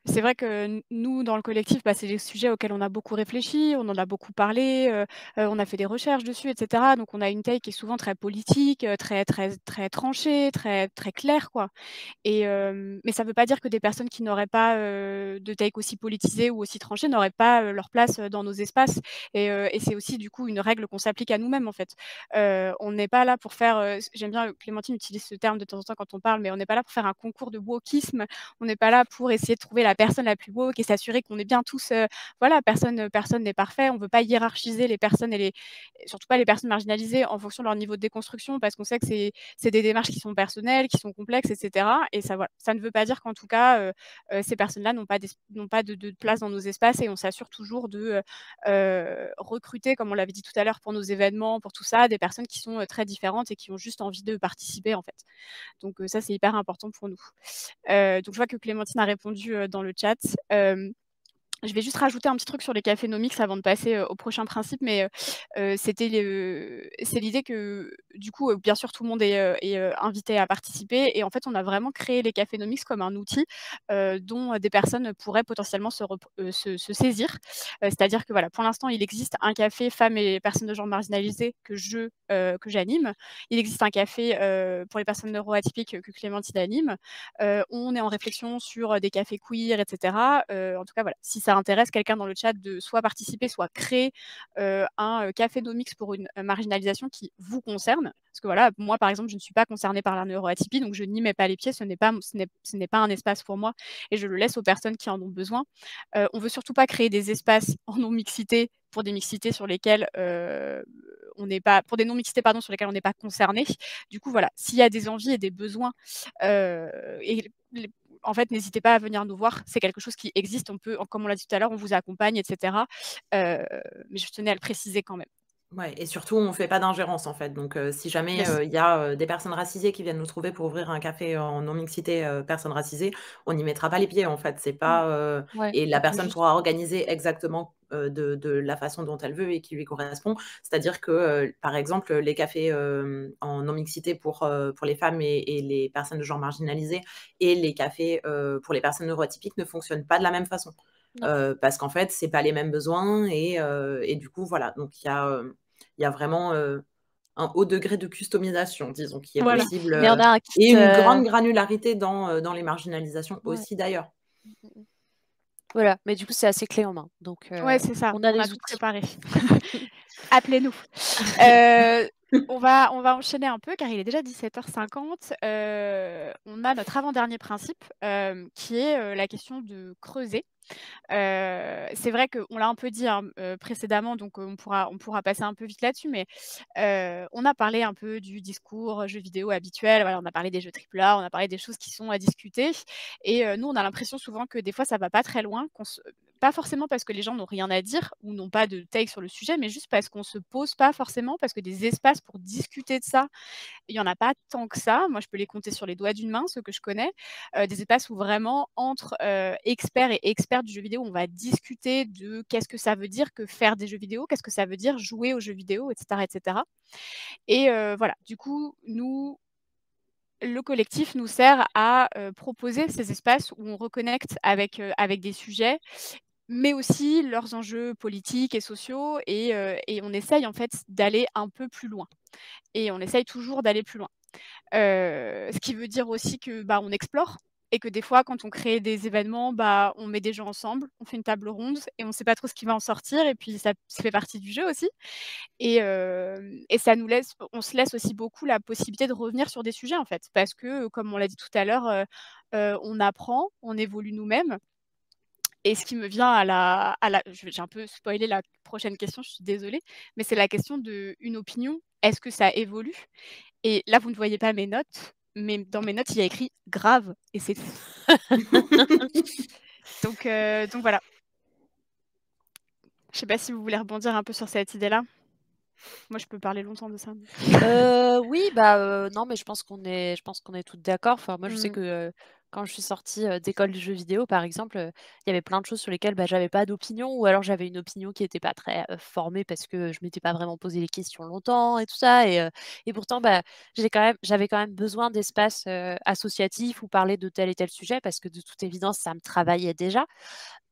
c'est vrai que nous, dans le collectif, c'est des sujets auxquels on a beaucoup réfléchi, on en a beaucoup parlé, on a fait des recherches dessus et cetera. Donc on a une taille qui est souvent très politique, très très très tranchée, très très claire, quoi. Et mais ça ne veut pas dire que des personnes qui n'auraient pas, de take aussi politisée ou aussi tranchée n'auraient pas, leur place, dans nos espaces et c'est aussi du coup une règle qu'on s'applique à nous-mêmes, en fait. On n'est pas là pour faire, j'aime bien, Clémentine utilise ce terme de temps en temps quand on parle, mais on n'est pas là pour faire un concours de wokisme. On n'est pas là pour essayer de trouver la personne la plus woke et s'assurer qu'on est bien tous, voilà, personne n'est parfait. On ne veut pas hiérarchiser les personnes et surtout pas les personnes marginalisées en fonction de leur niveau de déconstruction parce qu'on sait que c'est des démarches qui sont personnelles, qui sont complexes, etc. Et ça, voilà, ça ne veut pas dire qu'en tout cas, ces personnes-là n'ont pas de place dans nos espaces et on s'assure toujours de recruter, comme on l'avait dit tout à l'heure, pour nos événements, pour tout ça, des personnes qui sont très différentes et qui ont juste envie de participer, en fait. Donc ça, c'est hyper important pour nous. Donc je vois que Clémentine a répondu dans le chat. Je vais juste rajouter un petit truc sur les cafénomics avant de passer, au prochain principe, mais c'est l'idée que, du coup, bien sûr, tout le monde est invité à participer et en fait, on a vraiment créé les cafénomics comme un outil, dont des personnes pourraient potentiellement se saisir. C'est-à-dire que, voilà, pour l'instant, il existe un café femmes et personnes de genre marginalisées que j'anime. Il existe un café, pour les personnes neuroatypiques que Clémentine anime. On est en réflexion sur des cafés queer et cetera. En tout cas, voilà, si ça intéresse quelqu'un dans le chat de soit participer, soit créer, un cafénomics pour une marginalisation qui vous concerne. Parce que voilà, moi, par exemple, je ne suis pas concernée par la neuroatypie, donc je n'y mets pas les pieds, ce n'est pas un espace pour moi et je le laisse aux personnes qui en ont besoin. On veut surtout pas créer des espaces en non-mixité pour des mixités sur lesquelles, pour des non-mixités, pardon, sur lesquelles on n'est pas concerné. Du coup, voilà, s'il y a des envies et des besoins, et en fait, n'hésitez pas à venir nous voir. C'est quelque chose qui existe. On peut, comme on l'a dit tout à l'heure, on vous accompagne, etc. Mais je tenais à le préciser quand même. Ouais, et surtout, on fait pas d'ingérence, en fait. Donc, si jamais, Yes. il y a, des personnes racisées qui viennent nous trouver pour ouvrir un café en non-mixité, personnes racisées, on n'y mettra pas les pieds, en fait. C'est pas, Ouais, et la on peut personne juste... pourra organiser exactement, de la façon dont elle veut et qui lui correspond. C'est-à-dire que, par exemple, les cafés, en non-mixité pour les femmes et les personnes de genre marginalisé et les cafés, pour les personnes neuroatypiques ne fonctionnent pas de la même façon. Non. Parce qu'en fait, c'est pas les mêmes besoins et du coup, voilà. Donc il y a vraiment, un haut degré de customisation, disons, qui est Voilà. Oui, possible, mais on a un kit... et une grande granularité dans les marginalisations ouais. aussi d'ailleurs. Voilà, mais du coup, c'est assez clé en main. Donc, Ouais, c'est ça. on a On a des tout outils. préparé. Appelez-nous. On va enchaîner un peu car il est déjà 17h50. On a notre avant-dernier principe, qui est, la question de creuser. C'est vrai qu'on l'a un peu dit, hein, précédemment, donc on pourra passer un peu vite là-dessus, mais on a parlé un peu du discours jeux vidéo habituel, voilà, on a parlé des jeux AAA, on a parlé des choses qui sont à discuter et nous, on a l'impression souvent que des fois, ça va pas très loin, pas forcément parce que les gens n'ont rien à dire ou n'ont pas de take sur le sujet, mais juste parce qu'on se pose pas forcément, parce que des espaces pour discuter de ça, il y en a pas tant que ça. Moi, je peux les compter sur les doigts d'une main, ceux que je connais. Des espaces où vraiment entre, experts et expertes du jeu vidéo, on va discuter de qu'est-ce que ça veut dire que faire des jeux vidéo? Qu'est-ce que ça veut dire jouer aux jeux vidéo? Et cetera et cetera. Et voilà, du coup, nous, le collectif nous sert à, proposer ces espaces où on reconnecte avec des sujets, mais aussi leurs enjeux politiques et sociaux et on essaye en fait d'aller un peu plus loin et on essaye toujours d'aller plus loin. Ce qui veut dire aussi que, bah, on explore et que des fois quand on crée des événements, bah, on met des gens ensemble, on fait une table ronde et on ne sait pas trop ce qui va en sortir et puis ça fait partie du jeu aussi et ça nous laisse on se laisse aussi beaucoup la possibilité de revenir sur des sujets, en fait. Parce que, comme on l'a dit tout à l'heure, on apprend, on évolue nous-mêmes et ce qui me vient à la j'ai un peu spoilé la prochaine question, je suis désolée, mais c'est la question de une opinion, est-ce que ça évolue? Et là, vous ne voyez pas mes notes, mais dans mes notes, il y a écrit «grave» et c'est tout. Donc voilà. Je sais pas si vous voulez rebondir un peu sur cette idée-là? Moi, je peux parler longtemps de ça. Oui, non, mais je pense qu'on est toutes d'accord. Enfin, moi, je sais Mmh. que, quand je suis sortie, d'école du jeu vidéo, par exemple, il y avait plein de choses sur lesquelles, j'avais pas d'opinion ou alors j'avais une opinion qui était pas très, formée parce que je m'étais pas vraiment posé les questions longtemps et tout ça et pourtant, j'avais quand même besoin d'espaces, associatifs où parler de tel et tel sujet parce que de toute évidence, ça me travaillait déjà.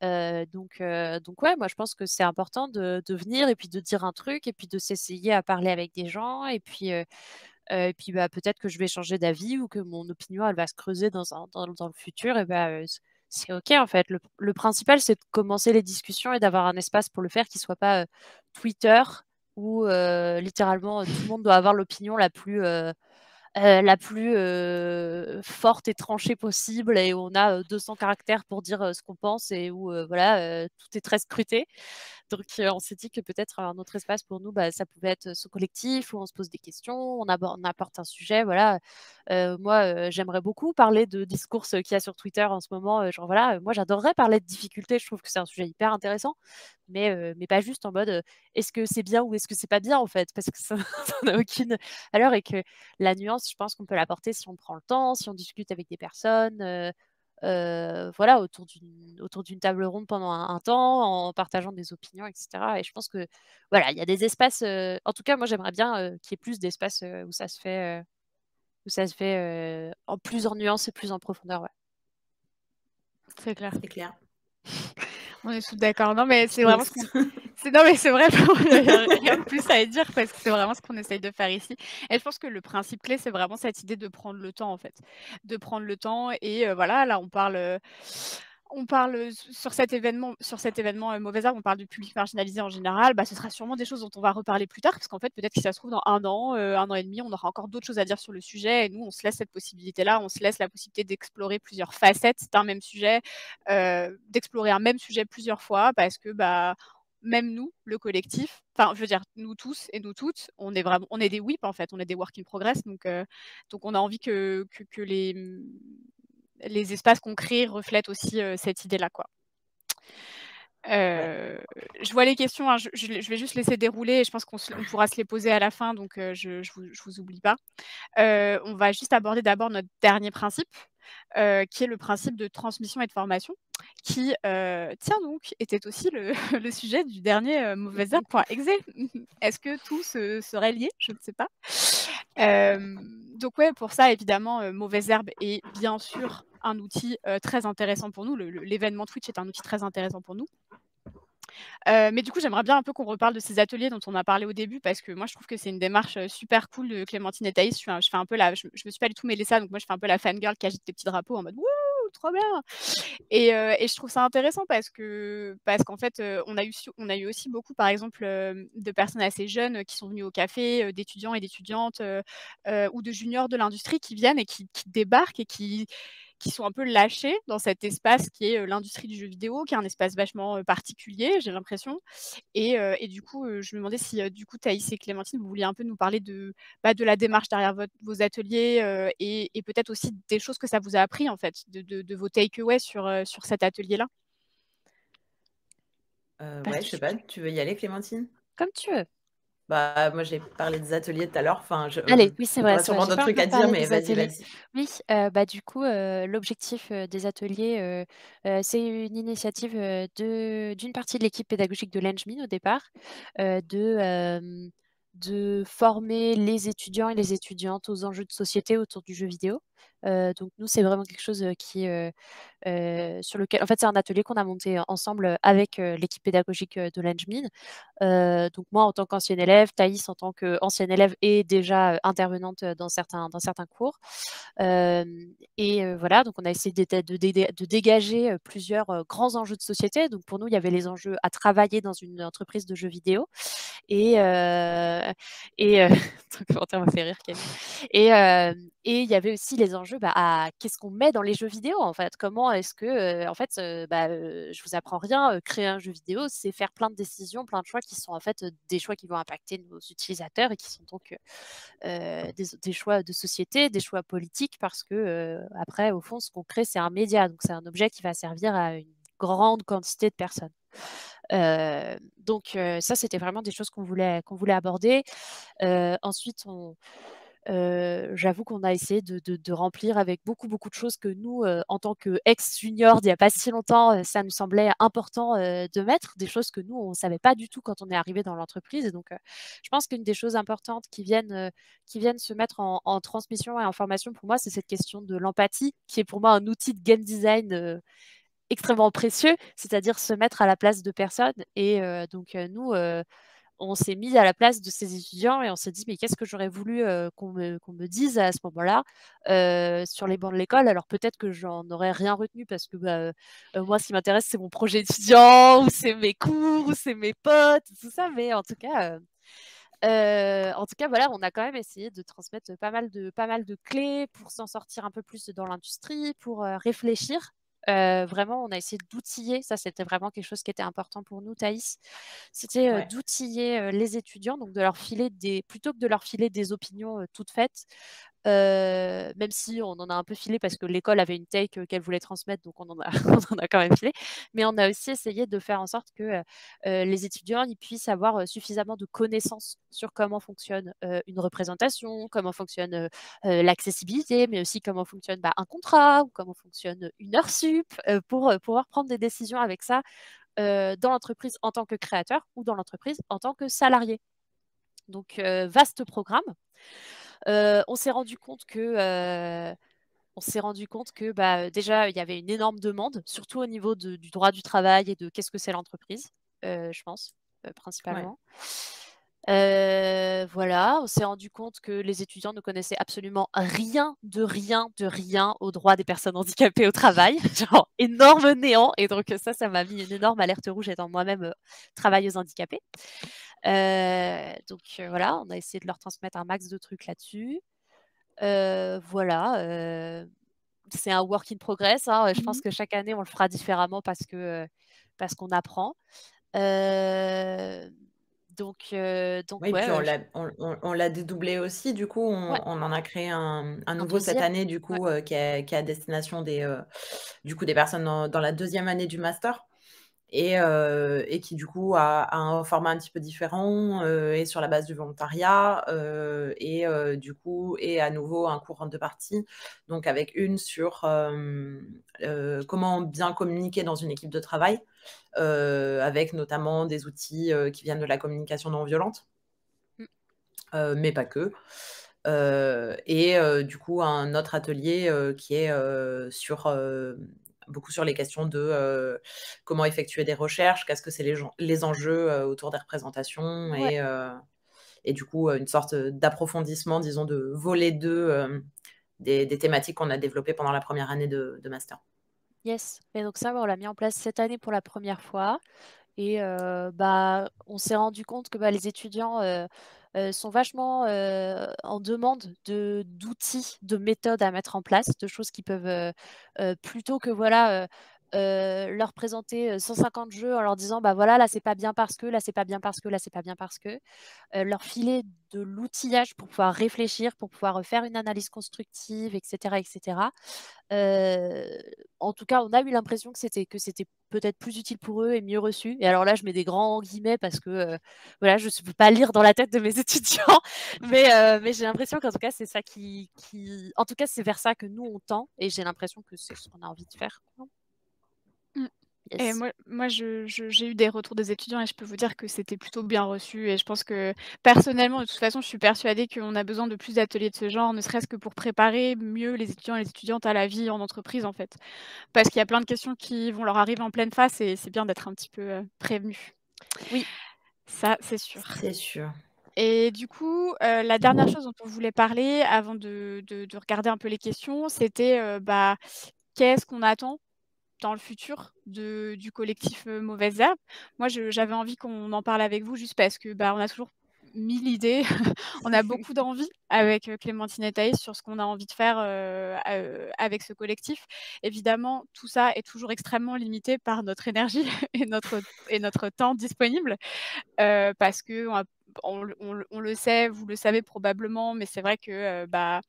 Donc ouais, moi je pense que c'est important de venir et puis de dire un truc et puis de s'essayer à parler avec des gens et puis, peut-être que je vais changer d'avis ou que mon opinion, elle va se creuser dans le futur et c'est OK en fait. Le principal, c'est de commencer les discussions et d'avoir un espace pour le faire qui soit pas, Twitter où, littéralement, tout le monde doit avoir l'opinion la plus forte et tranchée possible et où on a, 200 caractères pour dire, ce qu'on pense et où, voilà, tout est très scruté. Donc on s'est dit que peut-être un autre espace pour nous, ça pouvait être ce collectif où on se pose des questions, on apporte un sujet, voilà. Moi, j'aimerais beaucoup parler de discours, qu'il y a sur Twitter en ce moment, genre voilà, moi j'adorerais parler de difficultés, je trouve que c'est un sujet hyper intéressant, mais pas juste en mode, est-ce que c'est bien ou est-ce que c'est pas bien en fait? Parce que ça ça n'a aucune valeur et que la nuance, je pense qu'on peut l'apporter si on prend le temps, si on discute avec des personnes, voilà, autour d'une table ronde pendant un temps, en partageant des opinions et cetera et je pense que, voilà, il y a des espaces, en tout cas, moi, j'aimerais bien, qu'il y ait plus d'espaces, où ça se fait, en plus en nuances et plus en profondeur, ouais. C'est clair. C'est clair. On est tous d'accord. Non, mais c'est vraiment ce Next. qu'on non, mais c'est vrai, il y a rien de plus à dire parce que c'est vraiment ce qu'on essaye de faire ici et je pense que le principe clé, c'est vraiment cette idée de prendre le temps, en fait. De prendre le temps et voilà, là, on parle, sur cet événement, Mauvais Arbre, on parle du public marginalisé en général. Bah, ce sera sûrement des choses dont on va reparler plus tard parce qu'en fait, peut-être que si ça se trouve dans 1 an et demi, on aura encore d'autres choses à dire sur le sujet et nous, on se laisse cette possibilité-là. On se laisse la possibilité d'explorer plusieurs facettes d'un même sujet, d'explorer un même sujet plusieurs fois parce que, bah, même nous, le collectif, enfin, je veux dire, nous tous et nous toutes, on est des WIP, en fait, on est des work in progress donc on a envie que les espaces qu'on crée reflètent aussi, cette idée-là, quoi. Je vois les questions, hein, je vais juste laisser dérouler et je pense on pourra se les poser à la fin, donc je vous oublie pas. On va juste aborder d'abord notre dernier principe, qui est le principe de transmission et de formation, qui, tiens donc, était aussi le le sujet du dernier, mauvaisherbe.exe. Est-ce que tout serait lié? Je ne sais pas. Donc ouais, pour ça évidemment, Mauvaise Herbe est bien sûr un outil, très intéressant pour nous. L'événement Twitch est un outil très intéressant pour nous. Mais du coup, j'aimerais bien un peu qu'on reparle de ces ateliers dont on a parlé au début parce que moi je trouve que c'est une démarche, super cool de Clémentine et Thaïs. Je fais un peu je me suis pas du tout mêlée ça, donc moi je fais un peu la fangirl qui agite les petits drapeaux en mode: «Wouh, trop bien!» et je trouve ça intéressant parce qu'en fait, on a eu aussi beaucoup par exemple, de personnes assez jeunes, qui sont venues au café, d'étudiants et d'étudiantes, ou de juniors de l'industrie qui viennent et qui débarquent et qui sont un peu lâchés dans cet espace qui est, l'industrie du jeu vidéo, qui est un espace vachement, particulier, j'ai l'impression et du coup, je me demandais si, du coup, Thaïs et Clémentine, vous vouliez un peu nous parler de la démarche derrière vos ateliers, et peut-être aussi des choses que ça vous a appris, en fait, de vos take away sur cet atelier-là? Ouais, je sais pas, tu veux y aller, Clémentine? Comme tu veux. Bah, moi, j'ai parlé des ateliers tout à l'heure. Enfin, Allez, oui, c'est tu vrai, auras sûrement j'ai d'autres pas trucs encore à dire, parlé mais des vas-y, ateliers. vas-y. Oui, du coup, l'objectif, des ateliers, c'est une initiative, d'une partie de l'équipe pédagogique de l'ENJMIN au départ, de former les étudiants et les étudiantes aux enjeux de société autour du jeu vidéo. Donc nous, c'est vraiment quelque chose, sur lequel en fait, c'est un atelier qu'on a monté ensemble, avec, l'équipe pédagogique, de l'ENJMIN. Donc moi, en tant qu'ancienne élève, Thaïs en tant qu'ancienne élève et déjà, intervenante, dans certains cours. Voilà, donc on a essayé de dégager, plusieurs, grands enjeux de société. Donc pour nous, il y avait les enjeux à travailler dans une entreprise de jeux vidéo et ton commentaire m'a fait rire, Camille. Il y avait aussi les enjeux, qu'est-ce qu'on met dans les jeux vidéo, en fait? Comment est-ce que, en fait, je vous apprends rien, créer un jeu vidéo, c'est faire plein de décisions, plein de choix qui sont, en fait, des choix qui vont impacter nos utilisateurs et qui sont donc, des choix de société, des choix politiques parce que, après, au fond, ce qu'on crée, c'est un média, donc c'est un objet qui va servir à une grande quantité de personnes. Ça, c'était vraiment des choses qu'on voulait aborder. Ensuite, j'avoue qu'on a essayé de remplir avec beaucoup, beaucoup de choses que nous, en tant qu'ex-juniors d'il y a pas si longtemps, ça nous semblait important, de mettre. Des choses que nous, on savait pas du tout quand on est arrivé dans l'entreprise et donc je pense qu'une des choses importantes qui viennent se mettre en transmission et en formation pour moi, c'est cette question de l'empathie, qui est pour moi un outil de game design, extrêmement précieux, c'est-à-dire se mettre à la place de personnes nous, on s'est mis à la place de ces étudiants et on s'est dit: «Mais qu'est-ce que j'aurais voulu, qu'on me dise à ce moment-là, sur les bancs de l'école?» Alors peut-être que j'en aurais rien retenu parce que, moi ce qui m'intéresse c'est mon projet étudiant ou c'est mes cours ou c'est mes potes, tout ça, mais en tout cas, voilà, on a quand même essayé de transmettre pas mal de clés pour s'en sortir un peu plus dans l'industrie, pour, réfléchir. Vraiment, on a essayé d'outiller, ça c'était vraiment quelque chose qui était important pour nous, Thaïs. C'était, Ouais. d'outiller, les étudiants, donc de leur filer plutôt que de leur filer des opinions, toutes faites, même si on en a un peu filé parce que l'école avait une take, qu'elle voulait transmettre, donc on en a on en a quand même filé. Mais on a aussi essayé de faire en sorte que, les étudiants, ils puissent avoir, suffisamment de connaissances sur comment fonctionne, une représentation, comment fonctionne, l'accessibilité, mais aussi comment fonctionne, un contrat ou comment fonctionne une heure sup, pour, pouvoir prendre des décisions avec ça, dans l'entreprise en tant que créateur ou dans l'entreprise en tant que salarié. Donc vaste programme. On s'est rendu compte que, déjà, il y avait une énorme demande, surtout au niveau du droit du travail et de qu'est-ce que c'est l'entreprise, je pense, Ouais. principalement. Voilà, on s'est rendu compte que les étudiants ne connaissaient absolument rien, de rien, de rien aux droits des personnes handicapées au travail, genre énorme néant et donc ça m'a mis une énorme alerte rouge étant moi-même, travailleuse handicapée. Voilà, on a essayé de leur transmettre un max de trucs là-dessus. Voilà, c'est un work in progress, hein, je pense Mmh. que chaque année, on le fera différemment parce qu'on apprend. Heu, donc Oui, puis ouais, on l'a dédoublé aussi. Du coup, ouais, on en a créé un un nouveau cette deuxième. année, du Ouais. coup, qui est à destination du coup, des personnes dans la deuxième année du master et qui, du coup, a un format un petit peu différent, et sur la base du volontariat, du coup et à nouveau un cours en 2 parties. Donc avec une sur, comment bien communiquer dans une équipe de travail, avec notamment des outils, qui viennent de la communication non violente. Mmh. Mais pas que. Du coup, un autre atelier, qui est, beaucoup sur les questions de, comment effectuer des recherches, qu'est-ce que c'est les enjeux, autour des représentations Ouais. et du coup, une sorte, d'approfondissement, disons, de volet 2, des thématiques qu'on a développées pendant la première année de master. Yes, et donc ça, on l'a mis en place cette année pour la première fois et on s'est rendu compte que, les étudiants, sont vachement, en demande d'outils, de méthodes à mettre en place, de choses qui peuvent, plutôt que voilà, leur présenter 150 jeux en leur disant bah voilà, là c'est pas bien parce que, là c'est pas bien parce que, là c'est pas bien parce que, leur filer de l'outillage pour pouvoir réfléchir, pour pouvoir faire une analyse constructive, etc., etc. En tout cas, on a eu l'impression que c'était peut-être plus utile pour eux et mieux reçu. Et alors là, je mets des grands guillemets parce que voilà, je ne peux pas lire dans la tête de mes étudiants, mais j'ai l'impression qu'en tout cas, c'est ça en tout cas, c'est vers ça que nous on tend, et j'ai l'impression que c'est ce qu'on a envie de faire. Mmh. Et Yes. moi j'ai eu des retours des étudiants et je peux vous dire que c'était plutôt bien reçu et je pense que personnellement, de toute façon, je suis persuadée qu'on a besoin de plus d'ateliers de ce genre, ne serait-ce que pour préparer mieux les étudiants et les étudiantes à la vie en entreprise, en fait. Parce qu'il y a plein de questions qui vont leur arriver en pleine face et c'est bien d'être un petit peu, prévenus. Oui. Ça, c'est sûr. C'est sûr. Et du coup, la dernière chose dont on voulait parler avant de regarder un peu les questions, c'était, bah, qu'est-ce qu'on attend dans le futur du collectif, Mauvaises Herbes? Moi, j'avais envie qu'on en parle avec vous juste parce que, bah, on a toujours 1000 idées. On a beaucoup d'envie avec, Clémentine et Thaïs sur ce qu'on a envie de faire, avec ce collectif. Évidemment, tout ça est toujours extrêmement limité par notre énergie et notre temps disponible, parce qu'on on le sait, vous le savez probablement, mais c'est vrai que, bah,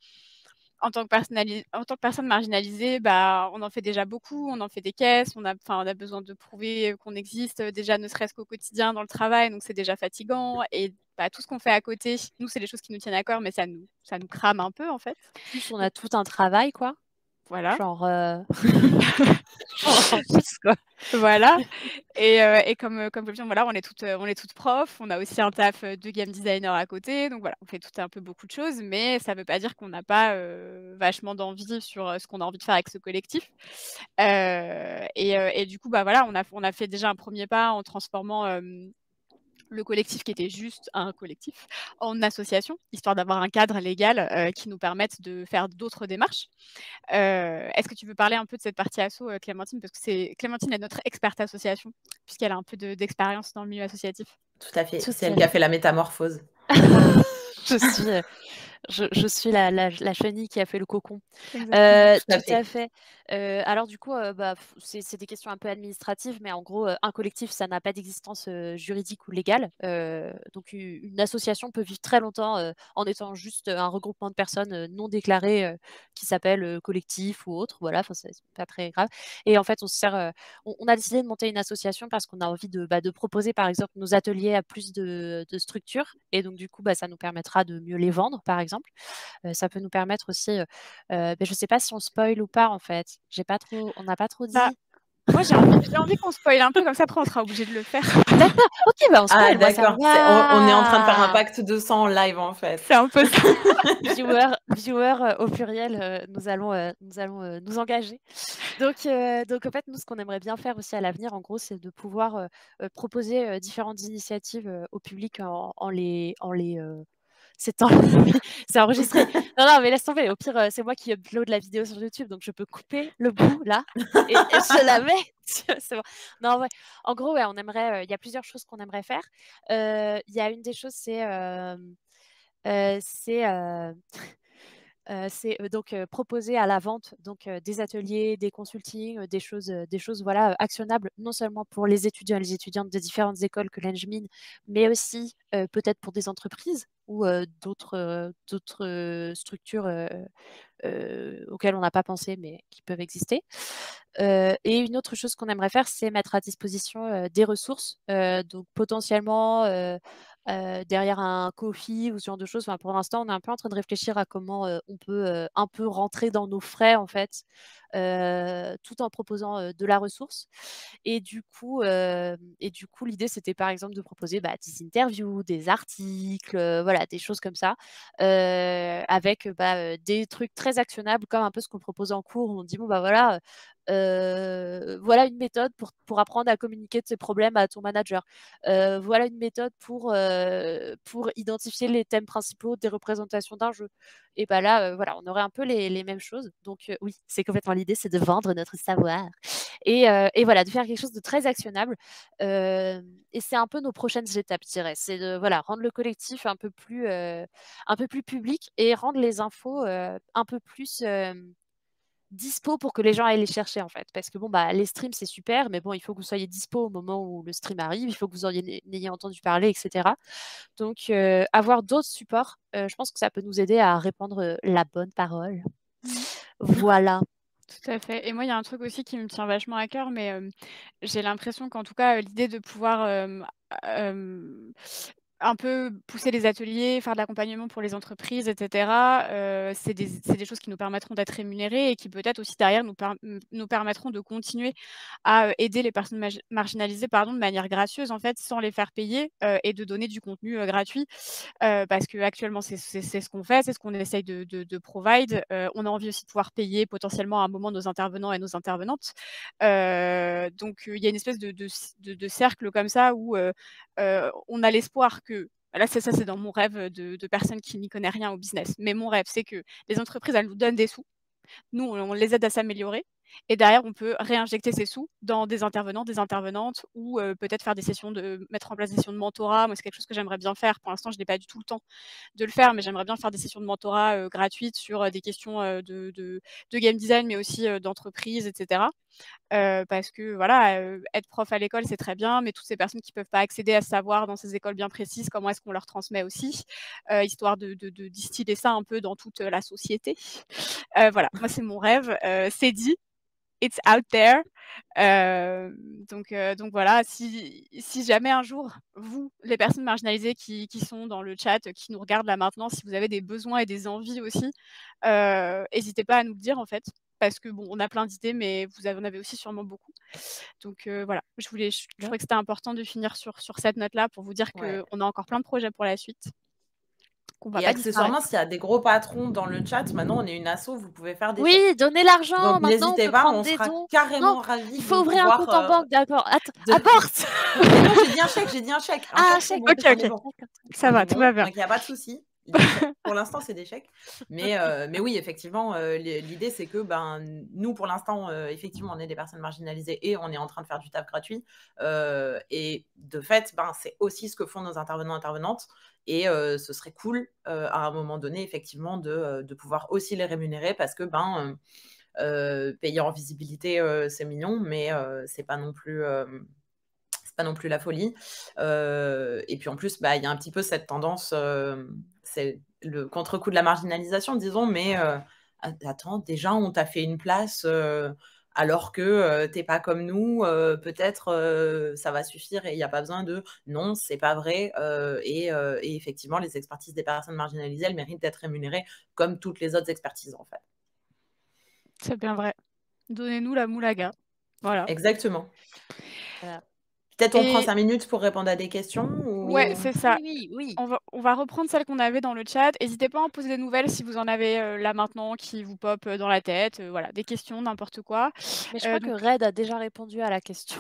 en tant que personne marginalisée, bah, on en fait déjà beaucoup, on en fait des caisses, on a besoin de prouver qu'on existe, déjà ne serait-ce qu'au quotidien dans le travail, donc c'est déjà fatigant et bah, tout ce qu'on fait à côté, nous, c'est des choses qui nous tiennent à cœur, mais ça nous crame un peu, en fait. Plus on a tout un travail, quoi. Voilà. Genre, en plus, quoi. Voilà et comme je le disais, voilà, on est toutes profs, on a aussi un taf, de game designer à côté, donc voilà, on fait tout un peu beaucoup de choses, mais ça veut pas dire qu'on n'a pas, vachement d'envie sur, ce qu'on a envie de faire avec ce collectif. Et du coup, bah, voilà, on a fait déjà un premier pas en transformant, le collectif qui était juste un collectif en association, histoire d'avoir un cadre légal, qui nous permette de faire d'autres démarches. Est-ce que tu veux parler un peu de cette partie asso, Clémentine? Parce que Clémentine est notre experte association, puisqu'elle a un peu d'expérience dans le milieu associatif. Tout à fait. Tout C'est à elle qui a fait. fait la métamorphose. Je suis la chenille qui a fait le cocon. Exactement. Tout à Tout à fait. fait. Alors du coup, bah, c'est des questions un peu administratives, mais en gros, un collectif, ça n'a pas d'existence, juridique ou légale. Donc une association peut vivre très longtemps, en étant juste, un regroupement de personnes, non déclarées, qui s'appelle, collectif ou autre. Voilà, enfin, c'est pas très grave. Et en fait, on a décidé de monter une association parce qu'on a envie de proposer, par exemple, nos ateliers à plus de structures, et donc du coup, bah, ça nous permettra de mieux les vendre, par exemple. Ça peut nous permettre aussi, je sais pas si on spoil ou pas, en fait. On n'a pas trop Bah, dit. moi, j'ai envie qu'on spoil un peu, comme ça, après, on sera obligé de le faire. D'accord, OK, bah, on Ah spoil, moi ça me d'accord, on est en train de faire un va. pacte de sang en live, en fait. C'est un peu ça. Viewers, au pluriel, nous allons, nous engager. Donc en fait, nous, ce qu'on aimerait bien faire aussi à l'avenir, en gros, c'est de pouvoir, proposer, différentes initiatives, au public c'est c'est enregistré. Non, mais laisse tomber. Au pire, c'est moi qui upload la vidéo sur YouTube, donc je peux couper le bout là et je la mets. C'est bon. Non, ouais. En gros, ouais, on aimerait, il y a plusieurs choses qu'on aimerait faire. Il y a une des choses, c'est donc proposer à la vente donc des ateliers, des consultings, des choses voilà, actionnables non seulement pour les étudiants et les étudiantes des différentes écoles que l'ENGMIN, mais aussi peut-être pour des entreprises ou d'autres structures auxquelles on n'a pas pensé mais qui peuvent exister. Et une autre chose qu'on aimerait faire, c'est mettre à disposition des ressources, donc potentiellement derrière un Ko-fi ou ce genre de choses. Enfin, pour l'instant, on est un peu en train de réfléchir à comment on peut un peu rentrer dans nos frais, en fait, tout en proposant de la ressource. Et du coup, l'idée, c'était par exemple de proposer des interviews, des articles, voilà, des choses comme ça, avec des trucs très actionnables, comme un peu ce qu'on propose en cours, où on dit, bon, bah voilà, voilà une méthode pour apprendre à communiquer de ses problèmes à ton manager. Voilà une méthode pour identifier les thèmes principaux des représentations d'un jeu. Et bah là, voilà, on aurait un peu les mêmes choses. Donc oui, c'est complètement l'idée, c'est de vendre notre savoir. Et voilà, de faire quelque chose de très actionnable. Et c'est un peu nos prochaines étapes, je dirais. C'est de voilà, rendre le collectif un peu plus public et rendre les infos un peu plus dispo pour que les gens aillent les chercher, en fait. Parce que bon, bah, les streams, c'est super, mais bon, il faut que vous soyez dispo au moment où le stream arrive, il faut que vous n'ayez entendu parler, etc. Donc, avoir d'autres supports, je pense que ça peut nous aider à répandre la bonne parole. Voilà. Tout à fait. Et moi, il y a un truc aussi qui me tient vachement à cœur, mais j'ai l'impression qu'en tout cas, l'idée de pouvoir, hem, un peu pousser les ateliers, faire de l'accompagnement pour les entreprises, et cetera, c'est des choses qui nous permettront d'être rémunérés et qui peut-être aussi derrière nous permettront de continuer à, aider les personnes marginalisées, pardon, de manière gracieuse en fait, sans les faire payer, et de donner du contenu, gratuit. Parce qu'actuellement c'est ce qu'on fait, c'est ce qu'on essaye de provide. On a envie aussi de pouvoir payer potentiellement à un moment nos intervenants et nos intervenantes. Donc il y a une espèce de cercle comme ça où, on a l'espoir que là c'est dans mon rêve de personne qui n'y connaît rien au business, mais mon rêve, c'est que les entreprises, elles nous donnent des sous. Nous, on les aide à s'améliorer et derrière, on peut réinjecter ces sous dans des intervenants, des intervenantes ou peut-être faire des sessions mettre en place des sessions de mentorat. Moi, c'est quelque chose que j'aimerais bien faire. Pour l'instant, je n'ai pas du tout le temps de le faire, mais j'aimerais bien faire des sessions de mentorat, gratuites sur, des questions, de game design, mais aussi, d'entreprise, et cetera. Parce que voilà, être prof à l'école, c'est très bien, mais toutes ces personnes qui ne peuvent pas accéder à ce savoir dans ces écoles bien précises, comment est-ce qu'on leur transmet aussi? Histoire de distiller ça un peu dans toute, la société. Voilà, moi c'est mon rêve, c'est dit, it's out there. Donc voilà, si jamais un jour, vous, les personnes marginalisées qui sont dans le chat, qui nous regardent là maintenant, si vous avez des besoins et des envies aussi, hésitez pas à nous le dire en fait. Parce que bon, on a plein d'idées, mais vous en avez aussi sûrement beaucoup. Donc voilà, je trouvais que c'était important de finir sur cette note-là pour vous dire Ouais. qu'on a encore plein de projets pour la suite, qu'on va Et pas disparaître. accessoirement, s'il y a des gros patrons dans le chat, maintenant on est une asso, vous pouvez faire des chèques. Oui, donnez l'argent, Donc maintenant on n'hésitez peut pas, prendre on des sera dons. Non, carrément ravis il de faut ouvrir un compte en pouvoir, banque, d'accord. de Aborte! Mais non, j'ai dit un chèque. Un Ah, chèque, c'est chèque, bon, OK, on est OK. bon. Ça On va, est tout bon, va bien. donc il y a pas de souci. Pour l'instant, c'est des chèques. Mais oui, effectivement, l'idée, c'est que, nous, pour l'instant, effectivement, on est des personnes marginalisées et on est en train de faire du taf gratuit. Et de fait, c'est aussi ce que font nos intervenants, intervenantes. Et ce serait cool, à un moment donné, effectivement, de pouvoir aussi les rémunérer parce que, payer en visibilité, c'est mignon, mais c'est pas non plus la folie. Et puis en plus, il y a un petit peu cette tendance, c'est le contre-coup de la marginalisation, disons, mais attends, déjà, on t'a fait une place alors que t'es pas comme nous, peut-être ça va suffire et il n'y a pas besoin de. Non, c'est pas vrai. Et effectivement, les expertises des personnes marginalisées, elles méritent d'être rémunérées comme toutes les autres expertises, en fait. C'est bien vrai. Donnez-nous la moulaga. Voilà. Exactement. Voilà. Peut-être on prend Et 5 minutes pour répondre à des questions ouais, ou... c'est ça. Oui. On va reprendre celles qu'on avait dans le chat. N'hésitez pas à en poser des nouvelles si vous en avez, là maintenant qui vous pop, dans la tête, voilà, des questions, n'importe quoi. Mais je crois que Donc Red a déjà répondu à la question.